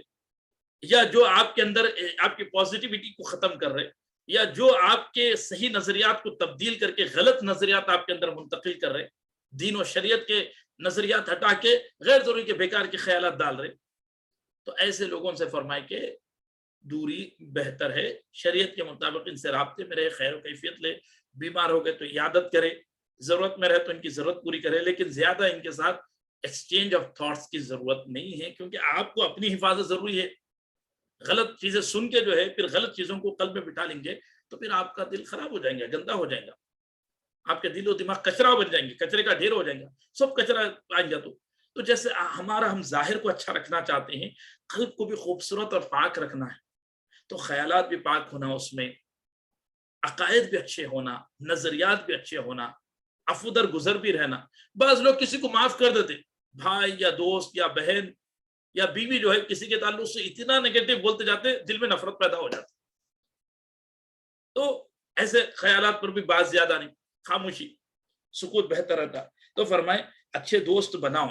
یا جو آپ کے اندر آپ کی پازیٹیوٹی کو ختم کر رہے، یا جو آپ کے صحیح نظریات کو تبدیل کر کے غلط نظریات آپ کے اندر منتقل کر رہے، دین و شریعت کے نظریات ہٹا کے غیر ضروری کے بیکار کے خیالات ڈال رہے، تو ایسے لوگوں سے فرمائے کہ دوری بہتر ہے، شریعت کے مطابق ان سے رابطے میں رہے، خیر و کیفیت لے، بیمار ہو گئے تو عیادت کرے، ضرورت میں رہے تو ان کی ضرورت پوری کرے، لیکن زیادہ ان کے ساتھ ایکسچینج آف تھاٹس کی ضرورت نہیں ہے، کیونکہ آپ کو اپنی حفاظت ضروری ہے۔ غلط چیزیں سن کے جو ہے پھر غلط چیزوں کو قلب میں بٹھا لیں گے تو پھر آپ کا دل خراب ہو جائیں گا، گندا ہو جائے گا، آپ کے دل و دماغ کچرا بن جائیں گے، کچرے کا ڈھیر ہو جائے گا، سب کچرا آئیں گا۔ تو جیسے ہم ظاہر کو اچھا رکھنا چاہتے ہیں، قلب کو بھی خوبصورت اور پاک رکھنا ہے، تو خیالات بھی پاک ہونا، اس میں عقائد بھی اچھے ہونا، نظریات بھی اچھے ہونا، عفو در گزر بھی رہنا۔ بعض لوگ کسی کو معاف کر دیتے، بھائی یا دوست یا بہن یا بیوی جو ہے کسی کے تعلق سے اتنا نیگیٹو بولتے جاتے دل میں نفرت پیدا ہو جاتی۔ تو ایسے خیالات پر بھی بات زیادہ نہیں، خاموشی، سکوت بہتر رہتا۔ تو فرمائے اچھے دوست بناؤ،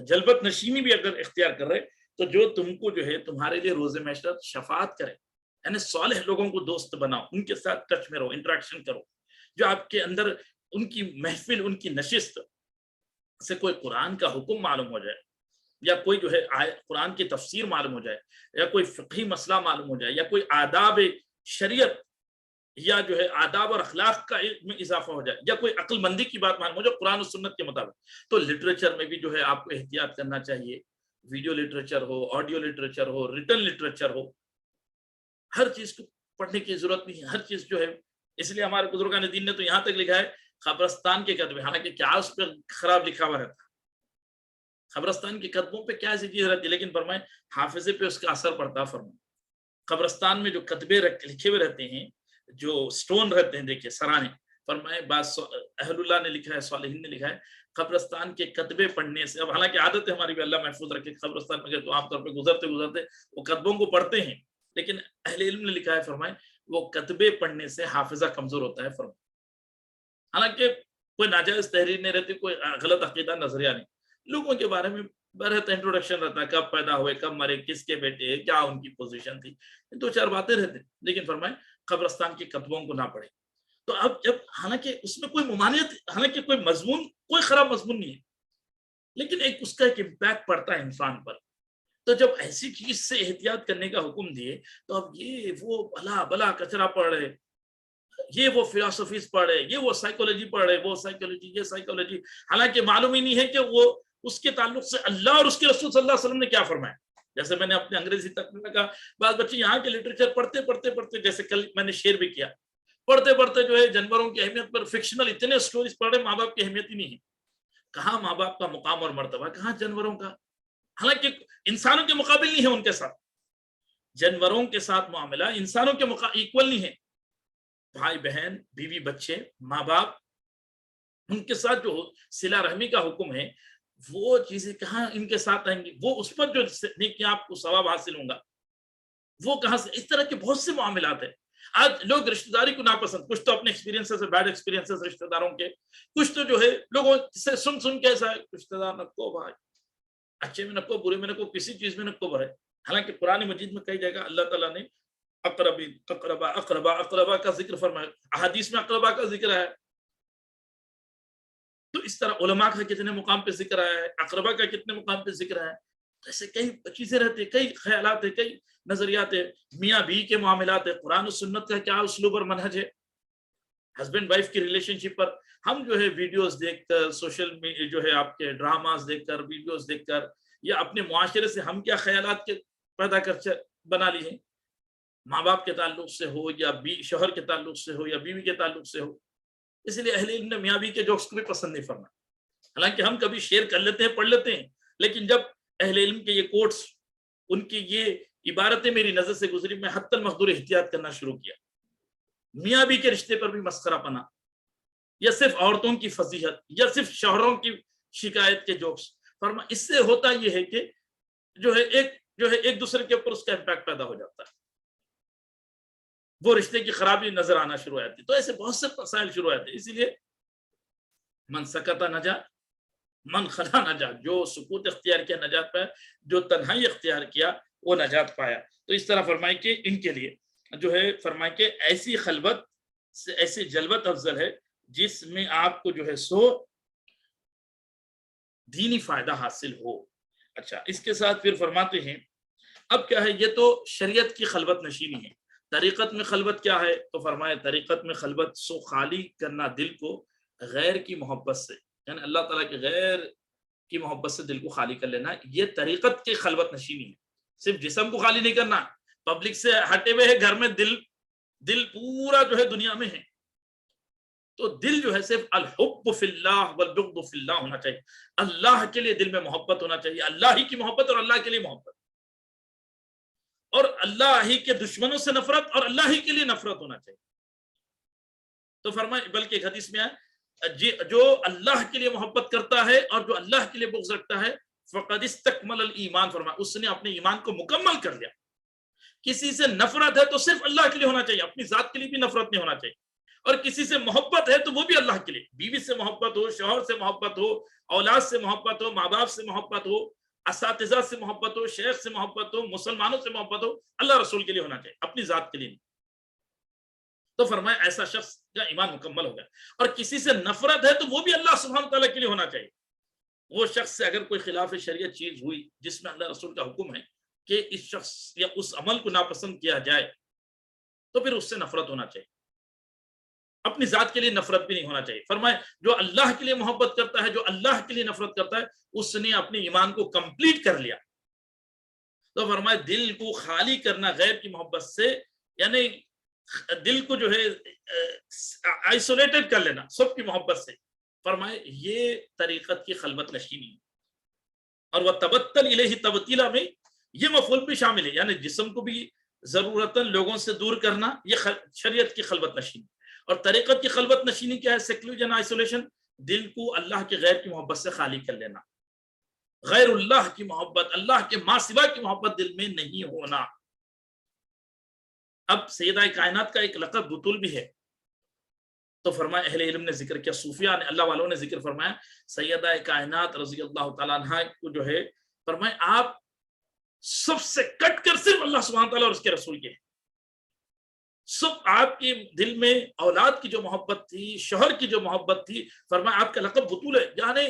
جلبت نشینی بھی اگر اختیار کر رہے تو جو تم کو جو ہے تمہارے لیے روز محشر شفاعت کرے، یعنی صالح لوگوں کو دوست بناؤ، ان کے ساتھ ٹچ میں رہو، انٹریکشن کرو، جو آپ کے اندر ان کی محفل، ان کی نشست سے کوئی قرآن کا حکم معلوم ہو جائے، یا کوئی جو ہے قرآن کی تفسیر معلوم ہو جائے، یا کوئی فقہی مسئلہ معلوم ہو جائے، یا کوئی آداب شریعت یا جو ہے آداب اور اخلاق کا میں اضافہ ہو جائے، یا کوئی عقل مندی کی بات معلوم ہو جائے قرآن و سنت کے مطابق، تو لٹریچر میں بھی جو ہے آپ کو احتیاط کرنا چاہیے، ویڈیو لٹریچر ہو، آڈیو لٹریچر ہو، ریٹن لٹریچر ہو، ہر چیز کو پڑھنے کی ضرورت نہیں ہے، ہر چیز جو ہے، اس لیے ہمارے بزرگان دین نے تو یہاں تک لکھا ہے قبرستان کے کتبے، حالانکہ کیا اس پہ خراب لکھا ہوا رہتا، قبرستان کے کتبوں پہ کیا ایسی چیز رہتی، لیکن فرمائے حافظے پہ اس کا اثر پڑتا۔ فرمائے قبرستان میں جو کتبے لکھے ہوئے رہتے ہیں، جو سٹون رہتے ہیں، دیکھیے سرانے، فرمائے بعض اہل اللہ نے لکھا ہے، صالحین نے لکھا ہے، قبرستان کے کتبے پڑھنے سے، اب حالانکہ عادت ہے ہماری بھی، اللہ محفوظ رکھے، قبرستان میں گئے تو عام طور پہ گزرتے وہ کتبوں کو پڑھتے ہیں، لیکن اہل علم نے لکھا ہے، فرمائے وہ کتبے پڑھنے سے حافظہ کمزور ہوتا ہے۔ فرمائے حالانکہ کوئی ناجائز تحریر نہیں رہتی، کوئی غلط عقیدہ نظریہ نہیں، لوگوں کے بارے میں رہتا، انٹروڈکشن رہتا ہے، کب پیدا ہوئے، کب مرے، کس کے بیٹے، کیا ان کی پوزیشن تھی، دو چار باتیں رہتے، لیکن فرمائے قبرستان کے کتبوں کو نہ پڑھے۔ تو اب جب حالانکہ اس میں کوئی ممانعت، حالانکہ کوئی مضمون، کوئی خراب مضمون نہیں ہے، لیکن ایک اس کا ایک امپیکٹ پڑتا ہے انسان پر. تو جب ایسی چیز سے احتیاط کرنے کا حکم دیے تو اب یہ وہ بلا بلا کچرا پڑھ رہے، یہ وہ فلاسفیز پڑھ رہے، یہ وہ سائیکولوجی پڑھ رہے، وہ سائیکولوجی، یہ سائیکولوجی، حالانکہ معلوم ہی نہیں ہے کہ وہ اس کے تعلق سے اللہ اور اس کے رسول صلی اللہ علیہ وسلم نے کیا فرمایا. جیسے میں نے اپنے انگریزی تک میں کہا، بعض بچے یہاں کے لٹریچر پڑھتے پڑھتے پڑھتے، جیسے کل میں نے شیئر بھی کیا، پڑھتے پڑھتے جو ہے جانوروں کی اہمیت پر فکشنل اتنے سٹوریز پڑھ رہے، ماں باپ کی اہمیت ہی نہیں ہے. کہاں ماں باپ کا مقام اور مرتبہ، کہاں جانوروں کا، حالانکہ انسانوں کے مقابل نہیں ہے ان کے ساتھ. جانوروں کے ساتھ معاملہ انسانوں کے ایکول نہیں ہے. بھائی بہن، بیوی بچے، ماں باپ، ان کے ساتھ جو صلہ رحمی کا حکم ہے، وہ چیزیں کہاں ان کے ساتھ آئیں گی؟ وہ اس پر جو نیکی آپ کو ثواب حاصل ہوں گا وہ کہاں سے؟ اس طرح کے بہت سے معاملات ہیں. آج لوگ رشتہ داری کو ناپسند، کچھ تو اپنے ایکسپیرینس سے، بیڈ ایکسپیرینس رشتہ داروں کے، کچھ تو جو ہے لوگوں سے سن کے ایسا ہے رشتہ دار نکو بھائی، اچھے میں نکو، برے میں نکو، کسی چیز میں نکو بھرے. حالانکہ قرآن مجید میں کئی جگہ اللہ تعالیٰ نے اقربا اقربا اقربا کا ذکر فرمایا، احادیث میں اقربا کا ذکر ہے. تو اس طرح علماء کا کتنے مقام پہ ذکر آیا ہے، اقربا کا کتنے مقام پہ ذکر ہے. ایسے کئی چیزیں رہتی ہیں، کئی خیالات ہیں، کئی نظریات ہیں. میاں بیوی کے معاملات ہیں، قرآن و سنت کا کیا اسلوب اور منہج ہے. ہسبینڈ وائف کی ریلیشن شپ پر ہم جو ہے ویڈیوز دیکھ کر، سوشل جو ہے آپ کے ڈراماز دیکھ کر، ویڈیوز دیکھ کر، یا اپنے معاشرے سے ہم کیا خیالات کے پیدا کر بنا لی ہیں، ماں باپ کے تعلق سے ہو، یا شوہر کے تعلق سے ہو، یا بیوی کے تعلق سے ہو. اس لیے اہل علم نے میاں بیوی کے جوکس کو بھی پسند نہیں فرمایا. حالانکہ ہم کبھی شیئر کر لیتے ہیں، پڑھ لیتے ہیں، لیکن جب اہل علم کے یہ کوٹس، ان کی یہ عبارتیں میری نظر سے گزری، میں حتی المقدور احتیاط کرنا شروع کیا. میاں بیوی کے رشتے پر بھی مسخرہ پنا، یا صرف عورتوں کی فضیحت، یا صرف شوہروں کی شکایت کے جوکس فرما، اس سے ہوتا یہ ہے کہ جو ہے ایک دوسرے کے اوپر اس کا امپیکٹ پیدا ہو جاتا ہے، وہ رشتے کی خرابی نظر آنا شروع ہو جاتی. تو ایسے بہت سے مسائل شروع ہو جاتے ہیں. اسی لیے من سکتا نجا، من خلا نجا، جو سکوت اختیار کیا نجات پایا، جو تنہائی اختیار کیا وہ نجات پایا. تو اس طرح فرمائے کہ ان کے لیے جو ہے فرمائے کہ ایسی خلوت سے ایسی جلوت افضل ہے جس میں آپ کو جو ہے سو دینی فائدہ حاصل ہو. اچھا، اس کے ساتھ پھر فرماتے ہیں اب کیا ہے، یہ تو شریعت کی خلوت نشینی ہے. طریقت میں خلوت کیا ہے؟ تو فرمائے طریقت میں خلوت سو خالی کرنا دل کو غیر کی محبت سے، یعنی اللہ تعالیٰ کے غیر کی محبت سے دل کو خالی کر لینا. یہ طریقت کی خلوت نشینی ہے. صرف جسم کو خالی نہیں کرنا، پبلک سے ہٹے ہوئے ہے، گھر میں دل پورا جو ہے دنیا میں ہے. تو دل جو ہے صرف الحب فی اللہ والبغض فی اللہ ہونا چاہیے. اللہ کے لیے دل میں محبت ہونا چاہیے، اللہ ہی کی محبت اور اللہ کے لیے محبت، اور اللہ ہی کے دشمنوں سے نفرت اور اللہ ہی کے لیے نفرت ہونا چاہیے. تو فرمائے، بلکہ ایک حدیث میں ہے جو اللہ کے لیے محبت کرتا ہے اور جو اللہ کے لیے بغض رکھتا ہے فقد استکمل الایمان، فرمایا اس نے اپنے ایمان کو مکمل کر لیا. کسی سے نفرت ہے تو صرف اللہ کے لیے ہونا چاہیے، اپنی ذات کے لیے بھی نفرت نہیں ہونا چاہیے. اور کسی سے محبت ہے تو وہ بھی اللہ کے لیے، بیوی سے محبت ہو، شوہر سے محبت ہو، اولاد سے محبت ہو، ماں باپ سے محبت ہو، اساتذہ سے محبت ہو، شیخ سے محبت ہو، مسلمانوں سے محبت ہو، اللہ رسول کے لیے ہونا چاہیے، اپنی ذات کے لیے نہیں. تو فرمایا ایسا شخص کا ایمان مکمل ہو گیا. اور کسی سے نفرت ہے تو وہ بھی اللہ سبحانہ تعالیٰ کے لیے ہونا چاہیے. وہ شخص سے اگر کوئی خلاف شریعت چیز ہوئی جس میں اللہ رسول کا حکم ہے کہ اس شخص یا اس عمل کو ناپسند کیا جائے، تو پھر اس سے نفرت ہونا چاہیے، اپنی ذات کے لیے نفرت بھی نہیں ہونا چاہیے. فرمائے جو اللہ کے لیے محبت کرتا ہے، جو اللہ کے لیے نفرت کرتا ہے، اس نے اپنے ایمان کو کمپلیٹ کر لیا. تو فرمائے دل کو خالی کرنا غیر کی محبت سے، یعنی دل کو جو ہے آئسولیٹڈ کر لینا سب کی محبت سے. فرمائے یہ طریقت کی خلوت نشینی ہے. اور وہ تبتل الیہ تبتیلا میں یہ مفعول بھی شامل ہے، یعنی جسم کو بھی ضرورتاً لوگوں سے دور کرنا، یہ شریعت کی خلوت نشینی. اور طریقت کی خلوت نشینی کیا ہے؟ سیکلوژن، آئسولیشن، دل کو اللہ کے غیر کی محبت سے خالی کر لینا. غیر اللہ کی محبت، اللہ کے ماں سوا کی محبت دل میں نہیں ہونا. اب سیدہ کائنات کا ایک لقب بطول بھی ہے. تو فرمایا اہل علم نے ذکر کیا، صوفیاء نے، اللہ والوں نے ذکر فرمایا سیدہ کائنات رضی اللہ تعالیٰ عنہ کو جو ہے فرمایا آپ سب سے کٹ کر صرف اللہ سبحانہ تعالیٰ اور اس کے رسول کے، سب آپ کے دل میں اولاد کی جو محبت تھی، شوہر کی جو محبت تھی، فرمایا آپ کا لقب بطول ہے، یعنی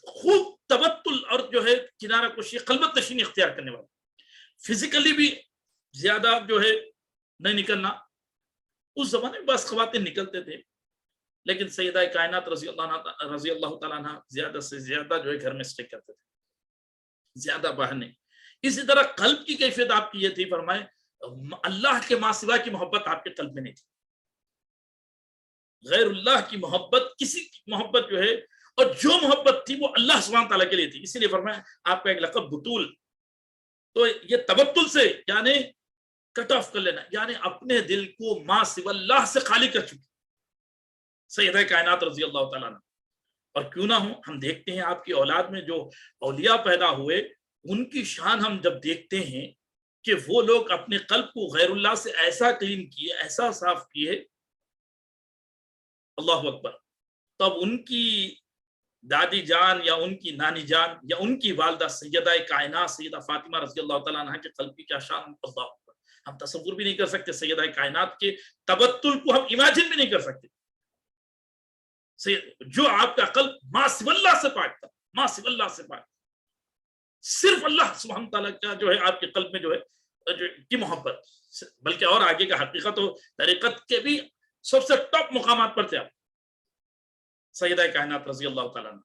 خوب تبتل اور جو ہے کنارہ کشی، قلبت نشینی اختیار کرنے والا، فزیکلی بھی زیادہ جو ہے نہیں نکلنا. اس زمانے میں بس خواتین نکلتے تھے، لیکن سیدہ کائنات رضی اللہ تعالیٰ عنہ زیادہ سے زیادہ جو ہے گھر میں اسٹے کرتے تھے، زیادہ باہر نہیں. اسی طرح قلب کی کیفیت آپ کی یہ تھی، فرمائے اللہ کے ماں سوا کی محبت آپ کے قلب میں نہیں تھی. غیر اللہ کی محبت، کسی کی محبت جو ہے، اور جو محبت تھی وہ اللہ سبحانہ تعالیٰ کے لیے تھی. اسی لیے فرمایا آپ کا ایک لقب بطول. تو یہ تبتل سے یعنی کٹ آف کر لینا، یعنی اپنے دل کو ماں سوا اللہ سے خالی کر چکی سیدہ کائنات رضی اللہ تعالیٰ عنہ. اور کیوں نہ ہو، ہم دیکھتے ہیں آپ کی اولاد میں جو اولیاء پیدا ہوئے، ان کی شان ہم جب دیکھتے ہیں کہ وہ لوگ اپنے قلب کو غیر اللہ سے ایسا کلین کیے، ایسا صاف کیے، اللہ اکبر. تب ان کی دادی جان یا ان کی نانی جان یا ان کی والدہ سیدہ کائنات سیدہ فاطمہ رضی اللہ تعالیٰ عنہ کے قلب کی کیا شان، اللہ اکبر. ہم تصور بھی نہیں کر سکتے، سیدہ کائنات کے تبتل کو ہم امیجن بھی نہیں کر سکتے. جو آپ کا قلب ماں سوا اللہ سے پاک تھا، ماں سوا اللہ سے پاک، صرف اللہ سبحانہ تعالیٰ کا جو ہے آپ کے قلب میں جو ہے کی محبت. بلکہ اور آگے کا حقیقت و طریقت کے بھی سب سے ٹاپ مقامات پر تھے آپ سیدہ کائنات رضی اللہ تعالیٰ عنہ.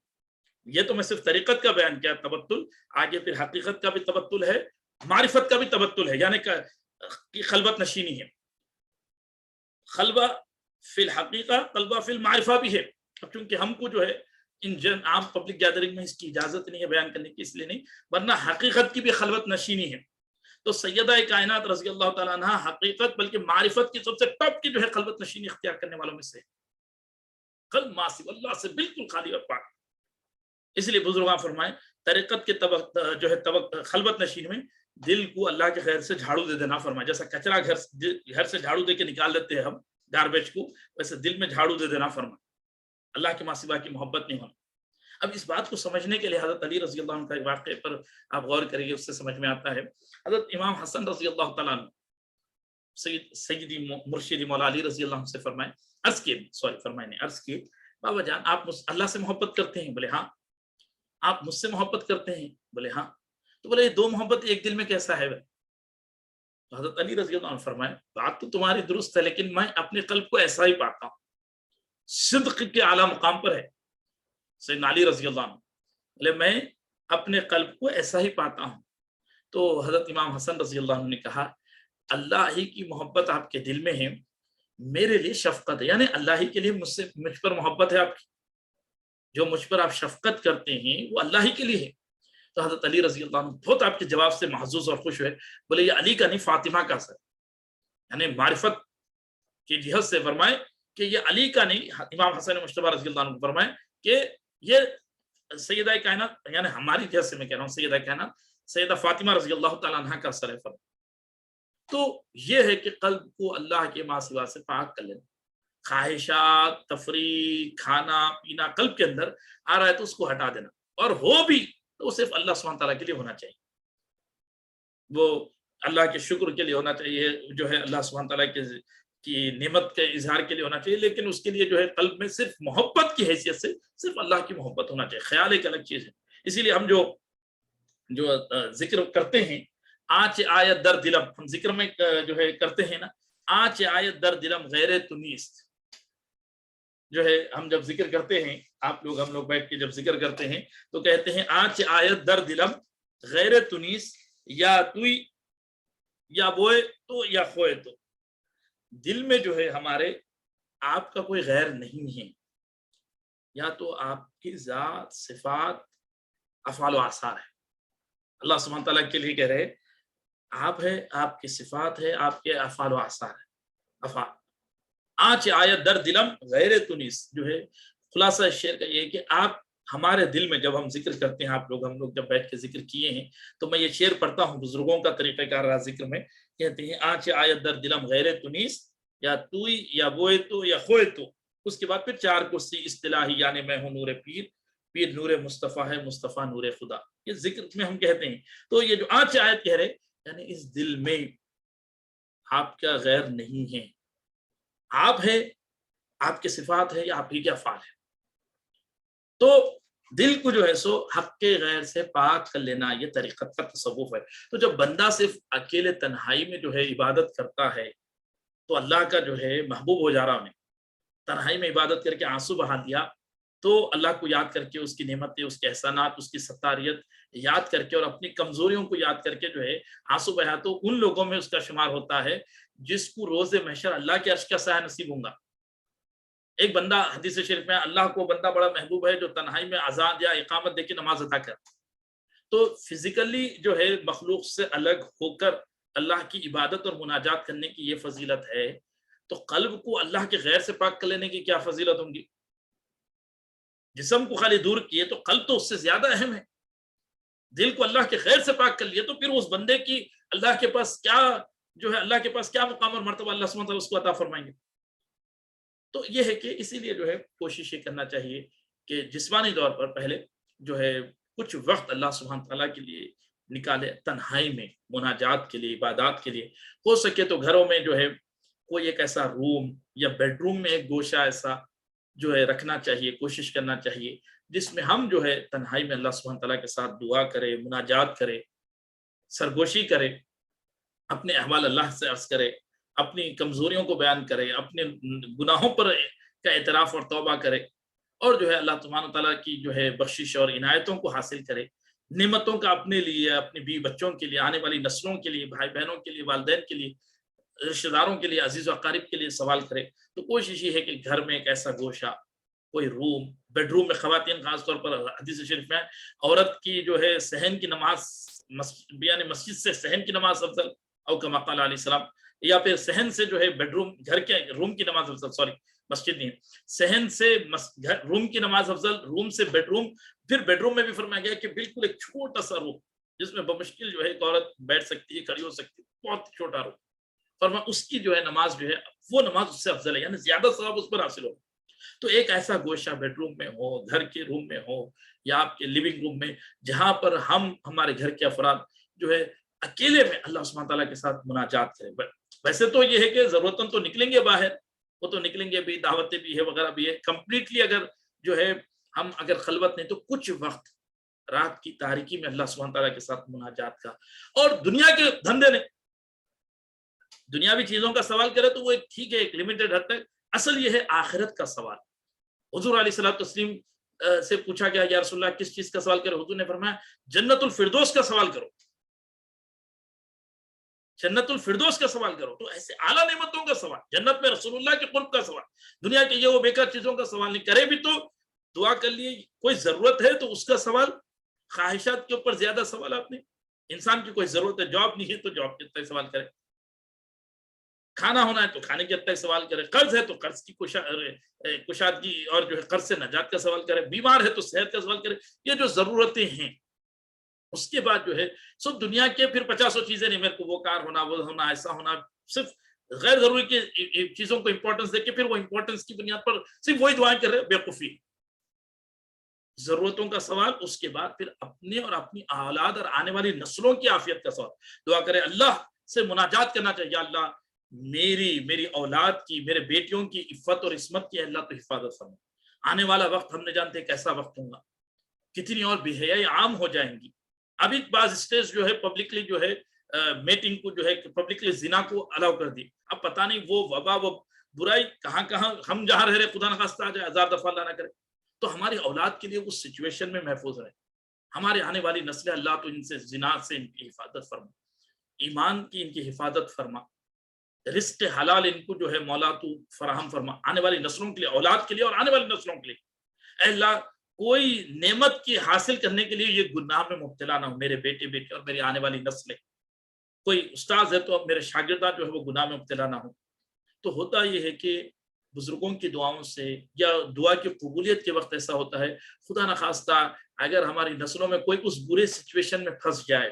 یہ تو میں صرف طریقت کا بیان کیا تبتل، آگے پھر حقیقت کا بھی تبتل ہے، معرفت کا بھی تبتل ہے، یعنی کہ خلوت نشینی ہے. خلوہ فی الحقیقہ، قلبہ فی المعرفہ بھی ہے. اب چونکہ ہم کو جو ہے ان عام پبلک گیدرنگ میں اس کی اجازت نہیں ہے بیان کرنے کی، اس لیے نہیں، ورنہ حقیقت کی بھی خلوت نشینی ہے. تو سیدہ کائنات رضی اللہ تعالیٰ عنہ حقیقت بلکہ معرفت کی سب سے ٹاپ کی جو ہے خلوت نشینی اختیار کرنے والوں میں سے، قلب ماں سوا اللہ سے بالکل خالی اور پاک. اس لیے بزرگاں فرمائیں طریقت کے جو ہے خلوت نشین میں دل کو اللہ کے خیر سے جھاڑو دے دینا. فرمائے جیسا کچرا گھر سے جھاڑو دے کے نکال دیتے ہیں ہم گاربیج کو، ویسے دل میں جھاڑو دے دینا. فرمائے اللہ کے ماں سوا کی محبت نہیں ہونا. اب اس بات کو سمجھنے کے لیے حضرت علی رضی اللہ عنہ کا ایک واقعے پر آپ غور کریں گے، اس سے سمجھ میں آتا ہے. حضرت امام حسن رضی اللہ تعالیٰ عنہ سیدی مرشدی مولا علی رضی اللہ عنہ سے فرمائے، عرض کی بابا جان آپ اللہ سے محبت کرتے ہیں؟ بولے ہاں. آپ مجھ سے محبت کرتے ہیں؟ بولے ہاں. تو بولے یہ دو محبت ایک دل میں کیسا ہے؟ تو حضرت علی رضی اللہ عنہ فرمائے بات تو تمہاری درست ہے، لیکن میں اپنے قلب کو ایسا ہی پاتا ہوں، صدق کے اعلیٰ مقام پر ہے سیدنا علی رضی اللہ عنہ. بولے میں اپنے قلب کو ایسا ہی پاتا ہوں. تو حضرت امام حسن رضی اللہ عنہ نے کہا اللہ ہی کی محبت آپ کے دل میں ہے، میرے لیے شفقت ہے، یعنی اللہ ہی کے لیے مجھ پر محبت ہے آپ کی، جو مجھ پر آپ شفقت کرتے ہیں وہ اللہ ہی کے لیے ہے. تو حضرت علی رضی اللہ عنہ بہت آپ کے جواب سے محظوظ اور خوش ہوئے. بولے یہ علی کا نہیں فاطمہ کا اثر، یعنی معرفت کی جہت سے فرمائے کہ یہ علی کا نہیں، امام حسن مجتبی رضی اللہ عنہ فرمائے کہ یہ سیدہ کائنات، یعنی ہماری جہت سے میں کہہ رہا ہوں سیدہ کائنات سیدہ فاطمہ رضی اللہ تعالیٰ عنہ کا اثر ہے. تو یہ ہے کہ قلب کو اللہ کے ماں سوا سے پاک کر لینا. خواہشات، تفریح، کھانا پینا قلب کے اندر آ رہا ہے تو اس کو ہٹا دینا، اور ہو بھی تو صرف اللہ سبحانہ تعالیٰ کے لیے ہونا چاہیے، وہ اللہ کے شکر کے لیے ہونا چاہیے، جو ہے اللہ سبحانہ تعالیٰ کی نعمت کے اظہار کے لیے ہونا چاہیے، لیکن اس کے لیے جو ہے قلب میں صرف محبت کی حیثیت سے صرف اللہ کی محبت ہونا چاہیے. خیال ایک الگ چیز ہے. اسی لیے ہم جو ذکر کرتے ہیں آنچ آیت در دلم، ہم ذکر میں جو ہے کرتے ہیں نا، آنچ آیت در دلم غیر تنیست، جو ہے ہم جب ذکر کرتے ہیں، آپ لوگ ہم لوگ بیٹھ کے جب ذکر کرتے ہیں تو کہتے ہیں آنچ آیت در دلم غیر تنیس، یا توئی یا بوئے تو یا خوئے تو، دل میں جو ہے ہمارے آپ کا کوئی غیر نہیں ہے، یا تو آپ کی ذات، صفات، افعال و آثار ہے. اللہ سبحانہ تعالیٰ کے لیے کہہ رہے آپ ہے، آپ کی صفات ہے، آپ کے افعال و آثار ہے. افعال آنچ آیت در دلم غیر تنیس، جو ہے خلاصہ شعر کا یہ ہے کہ آپ ہمارے دل میں جب ہم ذکر کرتے ہیں، آپ لوگ ہم لوگ جب بیٹھ کے ذکر کیے ہیں تو میں یہ شعر پڑھتا ہوں، بزرگوں کا طریقہ کار رہا ذکر میں، کہتے ہیں آنچ آیت در دلم غیر تنیس، یا توئی یا بوئے تو یا خوئے تو. اس کے بعد پھر چار کرسی اصطلاحی، یعنی میں ہوں نور پیر، پیر نور مصطفیٰ ہے، مصطفیٰ نور خدا، یہ ذکر میں ہم کہتے ہیں. تو یہ جو آنچ آیت کہہ رہے یعنی اس دل میں آپ کا غیر نہیں ہے، آپ ہے، آپ کے صفات ہے یا آپ ہی کے افعال ہے. تو دل کو جو ہے سو حق کے غیر سے پاک کر لینا یہ طریقت کا تصوف ہے. تو جب بندہ صرف اکیلے تنہائی میں جو ہے عبادت کرتا ہے تو اللہ کا جو ہے محبوب ہو جا رہا ہمیں. تنہائی میں عبادت کر کے آنسو بہا دیا تو اللہ کو یاد کر کے اس کی نعمتیں، اس کے احسانات، اس کی ستاریت یاد کر کے اور اپنی کمزوریوں کو یاد کر کے جو ہے آنسو بہا، تو ان لوگوں میں اس کا شمار ہوتا ہے جس کو روز محشر اللہ کے عرش کا سایہ نصیب ہوں گا. ایک بندہ، حدیث شریف میں اللہ کو بندہ بڑا محبوب ہے جو تنہائی میں اذان یا اقامت دے کے نماز ادا کر. تو فزیکلی جو ہے مخلوق سے الگ ہو کر اللہ کی عبادت اور مناجات کرنے کی یہ فضیلت ہے، تو قلب کو اللہ کے غیر سے پاک کر لینے کی کیا فضیلت ہوں گی؟ جسم کو خالی دور کیے تو قلب تو اس سے زیادہ اہم ہے. دل کو اللہ کے غیر سے پاک کر لیے تو پھر اس بندے کی اللہ کے پاس کیا جو ہے، اللہ کے پاس کیا مقام اور مرتبہ اللہ سبحانہ وتعالیٰ اس کو عطا فرمائیں گے. تو یہ ہے کہ اسی لیے جو ہے کوشش یہ کرنا چاہیے کہ جسمانی طور پر پہلے جو ہے کچھ وقت اللہ سبحانہ تعالیٰ کے لیے نکالے، تنہائی میں مناجات کے لیے، عبادات کے لیے. ہو سکے تو گھروں میں جو ہے کوئی ایک ایسا روم یا بیڈ روم میں ایک گوشہ ایسا جو ہے رکھنا چاہیے، کوشش کرنا چاہیے جس میں ہم جو ہے تنہائی میں اللہ سبحانہ تعالیٰ کے ساتھ دعا کرے، مناجات کرے، سرگوشی کرے، اپنے احوال اللہ سے عرض کرے، اپنی کمزوریوں کو بیان کرے، اپنے گناہوں پر کا اعتراف اور توبہ کرے، اور جو ہے اللہ سبحانہ تعالیٰ کی جو ہے بخشش اور عنایتوں کو حاصل کرے، نعمتوں کا اپنے لیے، اپنے بیوی بچوں کے لیے، آنے والی نسلوں کے لیے، بھائی بہنوں کے لیے، والدین کے لیے، رشتہ داروں کے لیے، عزیز و اقارب کے لیے سوال کرے. تو کوشش یہ ہے کہ گھر میں ایک ایسا گوشہ، کوئی روم، بیڈ روم میں خواتین خاص طور پر حدیث شریف میں عورت کی جو ہے صحن کی نماز، یعنی مسجد سے صحن کی نماز افضل، او کما قال علیہ السلام، یا پھر صحن سے جو ہے بیڈ روم، گھر کے روم کی نماز افضل، سوری مسجد نہیں، صحن سے روم کی نماز افضل، روم سے بیڈ روم. پھر بیڈ روم میں بھی فرمایا گیا کہ بالکل ایک چھوٹا سا روم جس میں بمشکل جو ہے ایک عورت بیٹھ سکتی ہے، کھڑی ہو سکتی ہے، بہت چھوٹا روم، فرمایا اس کی جو ہے نماز جو ہے وہ نماز اس سے افضل ہے، یعنی زیادہ ثواب اس پر حاصل ہو. تو ایک ایسا گوشہ بیڈ روم میں ہو، گھر کے روم میں ہو، یا آپ کے لیونگ روم میں، جہاں پر ہم ہمارے گھر کے افراد جو ہے اکیلے میں اللہ سبحانہ تعالیٰ کے ساتھ مناجات کریں. ویسے تو یہ ہے کہ ضرورتاً تو نکلیں گے باہر، وہ تو نکلیں گے بھی، دعوتیں بھی ہے وغیرہ بھی ہے. کمپلیٹلی اگر جو ہے ہم اگر خلوت نہیں تو کچھ وقت رات کی تاریکی میں اللہ سبحانہ تعالیٰ کے ساتھ مناجات کا. اور دنیا کے دھندے نہیں، دنیاوی چیزوں کا سوال کرے تو وہ ایک ٹھیک ہے، ایک لمیٹڈ حد تک. اصل یہ ہے آخرت کا سوال. حضور علیہ الصلوۃ والتسلیم سے پوچھا گیا یا رسول اللہ کس چیز کا سوال کرے؟ حضور نے فرمایا جنت الفردوس کا سوال کرو، جنت الفردوس کا سوال کرو. تو ایسے اعلیٰ نعمتوں کا سوال، جنت میں رسول اللہ کے قرب کا سوال، دنیا کے یہ وہ بیکار چیزوں کا سوال نہیں. کرے بھی تو دعا کر لیے، کوئی ضرورت ہے تو اس کا سوال. خواہشات کے اوپر زیادہ سوال آپ نے، انسان کی کوئی ضرورت ہے، جاب نہیں ہے تو جاب کے تک سوال کرے، کھانا ہونا ہے تو کھانے کے تک سوال کرے، قرض ہے تو قرض کی کشادگی اور جو ہے قرض سے نجات کا سوال کرے، بیمار ہے تو صحت کا سوال کرے. یہ جو ضرورتیں ہیں، اس کے بعد جو ہے سب دنیا کے پھر 50 چیزیں نہیں، میرے کو وہ کار ہونا، وہ ہونا، ایسا ہونا، صرف غیر ضروری کی چیزوں کو امپورٹنس دے کے پھر وہ امپورٹنس کی بنیاد پر صرف وہی دعائیں کر رہے، بیوقوفی. ضرورتوں کا سوال، اس کے بعد پھر اپنے اور اپنی اولاد اور آنے والی نسلوں کی عافیت کا سوال. دعا کرے، اللہ سے مناجات کرنا چاہیے، اللہ میری اولاد کی، میرے بیٹیوں کی عفت اور عصمت کی اللہ تو حفاظت فرما. آنے والا وقت ہم نے جانتے ہیں کیسا وقت ہوگا، کتنی اور بے حیائی عام ہو جائیں گی. ابھی بعض اسٹیٹس جو ہے پبلکلی جو ہے میٹنگ کو جو ہے پبلکلی زنا کو الاؤ کر دی. اب پتہ نہیں وہ وبا، وہ برائی کہاں کہاں ہم جہاں رہ رہے خدا نخواستہ آ جائے، ہزار دفعہ اللہ نہ کرے. تو ہماری اولاد کے لیے اس سچویشن میں محفوظ رہے، ہمارے آنے والی نسلیں اللہ تو ان سے زنا سے ان کی حفاظت فرما، ایمان کی ان کی حفاظت فرما، رزق حلال ان کو جو ہے مولا تو فراہم فرما، آنے والی نسلوں کے لیے، اولاد کے لیے اور آنے والی نسلوں کے لیے. اے اللہ کوئی نعمت کی حاصل کرنے کے لیے یہ گناہ میں مبتلا نہ ہو میرے بیٹے بیٹے اور میری آنے والی نسلیں. کوئی استاذ ہے تو میرے شاگردان جو ہے وہ گناہ میں مبتلا نہ ہو. تو ہوتا یہ ہے کہ بزرگوں کی دعاؤں سے یا دعا کی قبولیت کے وقت ایسا ہوتا ہے، خدا نخواستہ اگر ہماری نسلوں میں کوئی اس برے سچویشن میں پھنس جائے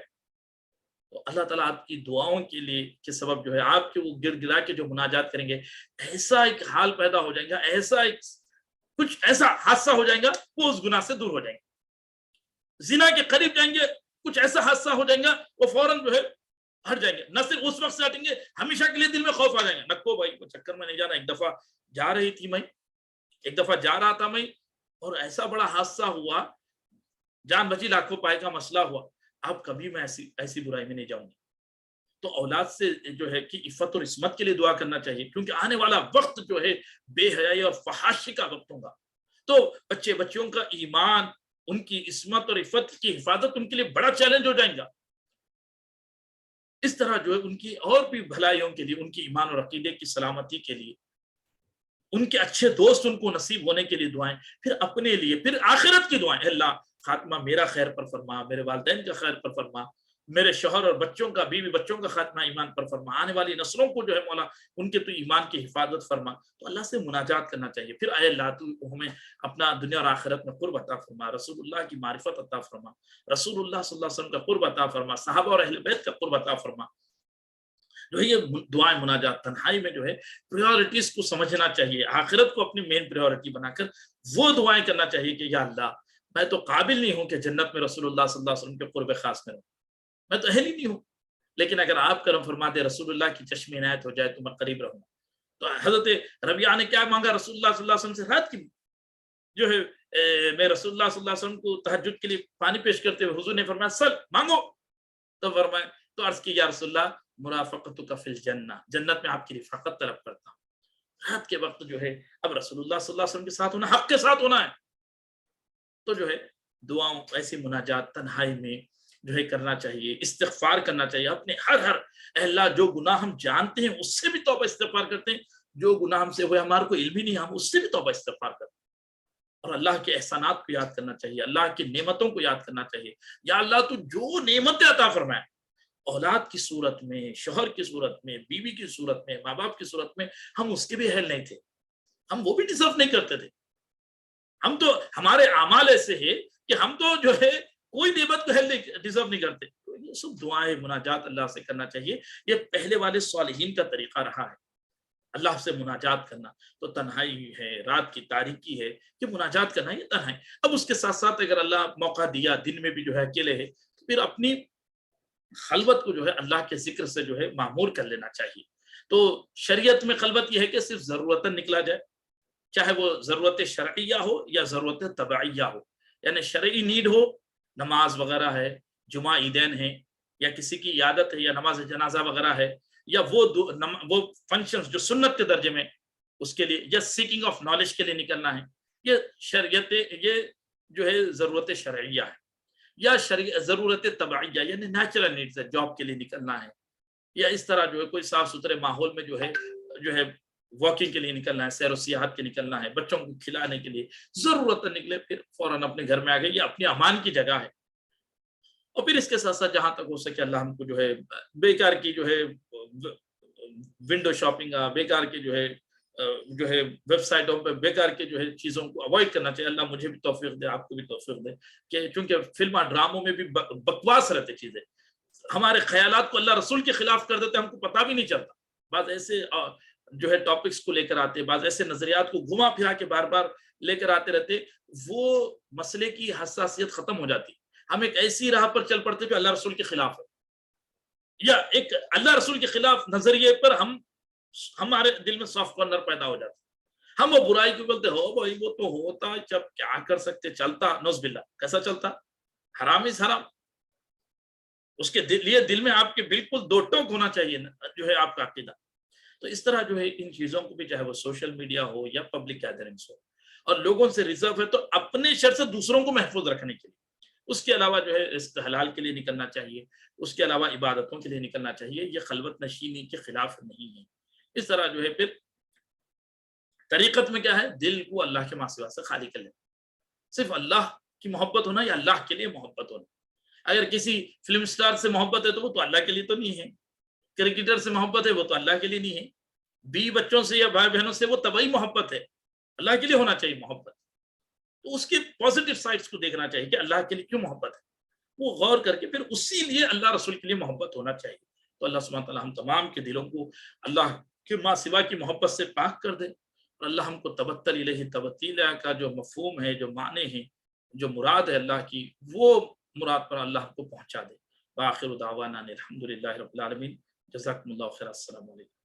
تو اللہ تعالیٰ آپ کی دعاؤں کے لیے کے سبب جو ہے آپ کے وہ گر گرا کے جو مناجات کریں گے، ایسا ایک حال پیدا ہو جائے گا، ایسا ایک کچھ ایسا حادثہ ہو جائے گا، وہ اس گناہ سے دور ہو جائیں گے. زنا کے قریب جائیں گے، کچھ ایسا حادثہ ہو جائے گا، وہ فوراً جو ہے ہٹ جائیں گے، نہ صرف اس وقت سے ہٹیں گے، ہمیشہ کے لیے دل میں خوف آ جائیں گے، نکو بھائی وہ چکر میں نہیں جانا. ایک دفعہ جا رہی تھی میں، ایک دفعہ جا رہا تھا میں، اور ایسا بڑا حادثہ ہوا، جان بچی لاکھوں پائے کا مسئلہ ہوا. اب کبھی میں ایسی برائی میں نہیں جاؤں گا. تو اولاد سے جو ہے کہ عفت اور عصمت کے لیے دعا کرنا چاہیے، کیونکہ آنے والا وقت جو ہے بے حیائی اور فحاشی کا وقت ہوگا. تو بچوں کا ایمان، ان کی عصمت اور عفت کی حفاظت ان کے لیے بڑا چیلنج ہو جائے گا. اس طرح جو ہے ان کی اور بھی بھلائیوں کے لیے، ان کی ایمان اور عقیدے کی سلامتی کے لیے، ان کے اچھے دوست ان کو نصیب ہونے کے لیے دعائیں، پھر اپنے لیے، پھر آخرت کی دعائیں. اللہ خاتمہ میرا خیر پر فرما، میرے والدین کا خیر پر فرما، میرے شوہر اور بچوں کا، بیوی بچوں کا خاتمہ ایمان پر فرما، آنے والی نسلوں کو جو ہے مولا ان کے تو ایمان کی حفاظت فرما. تو اللہ سے مناجات کرنا چاہیے. پھر اے اللہ تو ہمیں اپنا دنیا اور آخرت میں قرب عطا فرما، رسول اللہ کی معرفت عطا فرما، رسول اللہ صلی اللہ علیہ وسلم کا قرب عطا فرما، صحابہ اور اہل بیت کا قرب عطا فرما. جو ہے یہ دعائیں مناجات تنہائی میں جو ہے پریورٹیز کو سمجھنا چاہیے، آخرت کو اپنی مین پریورٹی بنا کر وہ دعائیں کرنا چاہیے کہ یا اللہ میں تو قابل نہیں ہوں کہ جنت میں رسول اللہ صلی اللہ علیہ وسلم کے قرب خاص میں رہوں، میں تو اہل ہی نہیں ہوں، لیکن اگر آپ کرم فرما دے، رسول اللہ کی چشم عنایت ہو جائے تو میں قریب رہوں. تو حضرت ربیعہ نے کیا مانگا رسول اللہ صلی اللہ علیہ وسلم سے؟ رات کی جو ہے میں رسول اللہ صلی اللہ علیہ وسلم کو تہجد کے لیے پانی پیش کرتے ہوئے حضور نے فرمایا سل مانگو. تو فرمایا، تو عرض کی یا رسول اللہ مرافقتک فی الجنہ، جنت میں آپ کی رفاقت طلب کرتا ہوں. رات کے وقت جو ہے اب رسول اللہ صلی اللہ علیہ وسلم کے ساتھ ہونا، حق کے ساتھ ہونا ہے. تو جو ہے دعاؤں ایسی مناجات تنہائی میں جو ہے کرنا چاہیے، استغفار کرنا چاہیے اپنے ہر اللہ جو گناہ ہم جانتے ہیں اس سے بھی توبہ استغفار کرتے ہیں، جو گناہ ہم سے ہوئے ہمارے کو علم ہی نہیں ہم اس سے بھی توبہ استغفار کرتے ہیں. اور اللہ کے احسانات کو یاد کرنا چاہیے، اللہ کی نعمتوں کو یاد کرنا چاہیے. یا اللہ تو جو نعمتیں عطا فرمائے، اولاد کی صورت میں، شوہر کی صورت میں، بیوی کی صورت میں، ماں باپ کی صورت میں، ہم اس کے بھی اہل نہیں تھے، ہم وہ بھی ڈیزرو نہیں کرتے تھے. ہم تو ہمارے اعمال ایسے ہیں کہ ہم تو جو ہے کوئی نعمت کو ڈیزرو نہیں کرتے. تو یہ سب دعائیں مناجات اللہ سے کرنا چاہیے. یہ پہلے والے صالحین کا طریقہ رہا ہے اللہ سے مناجات کرنا. تو تنہائی ہے، رات کی تاریکی ہے، کہ مناجات کرنا یہ تنہائی. اب اس کے ساتھ ساتھ اگر اللہ موقع دیا دن میں بھی جو ہے اکیلے ہے، تو پھر اپنی خلوت کو جو ہے اللہ کے ذکر سے جو ہے معمور کر لینا چاہیے. تو شریعت میں خلوت یہ ہے کہ صرف ضرورتاً نکلا جائے، چاہے وہ ضرورت شرعیہ ہو یا ضرورت طبعیہ ہو. یعنی شرعی نیڈ ہو، نماز وغیرہ ہے، جمعہ عیدین ہے، یا کسی کی عیادت ہے، یا نماز جنازہ وغیرہ ہے، یا وہ فنکشنز جو سنت کے درجے میں اس کے لیے، یا سیکنگ آف نالج کے لیے نکلنا ہے، یہ شریعت، یہ جو ہے ضرورت شرعیہ ہے. یا ضرورت طبعیہ یعنی نیچرل نیڈز ہے، جاب کے لیے نکلنا ہے، یا اس طرح جو ہے کوئی صاف ستھرے ماحول میں جو ہے واکنگ کے لیے نکلنا ہے، سیر و سیاحت کے نکلنا ہے، بچوں کو کھلانے کے لیے ضرورت نکلے، پھر فوراً اپنے گھر میں آ گئے، یہ اپنی امان کی جگہ ہے. اور پھر اس کے ساتھ ساتھ جہاں تک ہو سکے اللہ ہم کو جو ہے بیکار کی جو ہے ونڈو شاپنگ، بیکار کی جو ہے ویب سائٹوں پہ بیکار کے جو ہے چیزوں کو اوائڈ کرنا چاہیے. اللہ مجھے بھی توفیق دے، آپ کو بھی توفیق دے، کہ چونکہ فلم ڈراموں میں بھی بکواس رہتے چیزیں، ہمارے خیالات کو اللہ رسول کے خلاف کر دیتے، ہم کو پتہ بھی نہیں چلتا. بعض ایسے جو ہے ٹاپکس کو لے کر آتے، بعض ایسے نظریات کو گھما پھرا کے بار بار لے کر آتے رہتے، وہ مسئلے کی حساسیت ختم ہو جاتی. ہم ایک ایسی راہ پر چل پڑتے جو اللہ رسول کے خلاف ہے، یا ایک اللہ رسول کے خلاف نظریے پر ہمارے دل میں سافٹ کارنر پیدا ہو جاتا. ہم وہ برائی کو بولتے ہو بھائی وہ تو ہوتا، جب کیا کر سکتے، چلتا، نوز باللہ کیسا چلتا، حرام از حرام. اس کے لیے دل میں آپ کے بالکل دو ٹوک ہونا چاہیے جو ہے آپ کا عقیدہ. تو اس طرح جو ہے ان چیزوں کو بھی چاہے وہ سوشل میڈیا ہو یا پبلک گیدرنگز ہو، اور لوگوں سے ریزرو ہے تو اپنے شر سے دوسروں کو محفوظ رکھنے کے لیے، اس کے علاوہ جو ہے رزق حلال کے لیے نکلنا چاہیے، اس کے علاوہ عبادتوں کے لیے نکلنا چاہیے. یہ خلوت نشینی کے خلاف نہیں ہے. اس طرح جو ہے پھر طریقت میں کیا ہے، دل کو اللہ کے ماں سوا سے خالی کر لینا، صرف اللہ کی محبت ہونا یا اللہ کے لیے محبت ہونا. اگر کسی فلم سٹار سے محبت ہے تو وہ تو اللہ کے لیے تو نہیں ہے، کرکٹر سے محبت ہے وہ تو اللہ کے لیے نہیں ہے، بیوی بچوں سے یا بھائی بہنوں سے وہ طبعی محبت ہے، اللہ کے لیے ہونا چاہیے محبت. تو اس کے پازیٹیو سائڈز کو دیکھنا چاہیے کہ اللہ کے لیے کیوں محبت ہے، وہ غور کر کے پھر اسی لیے اللہ رسول کے لیے محبت ہونا چاہیے. تو اللہ سبحانہ تعالیٰ ہم تمام کے دلوں کو اللہ کے ماں سوا کی محبت سے پاک کر دے، اور اللہ ہم کو تبتل الیہ تبتیلا کا جو مفہوم ہے، جو معنی ہے، جو مراد ہے اللہ کی، وہ مراد پر اللہ کو پہنچا دے. وآخر دعوانا الحمدللہ رب العالمین. جزاکم اللہ خیر. السلام علیکم.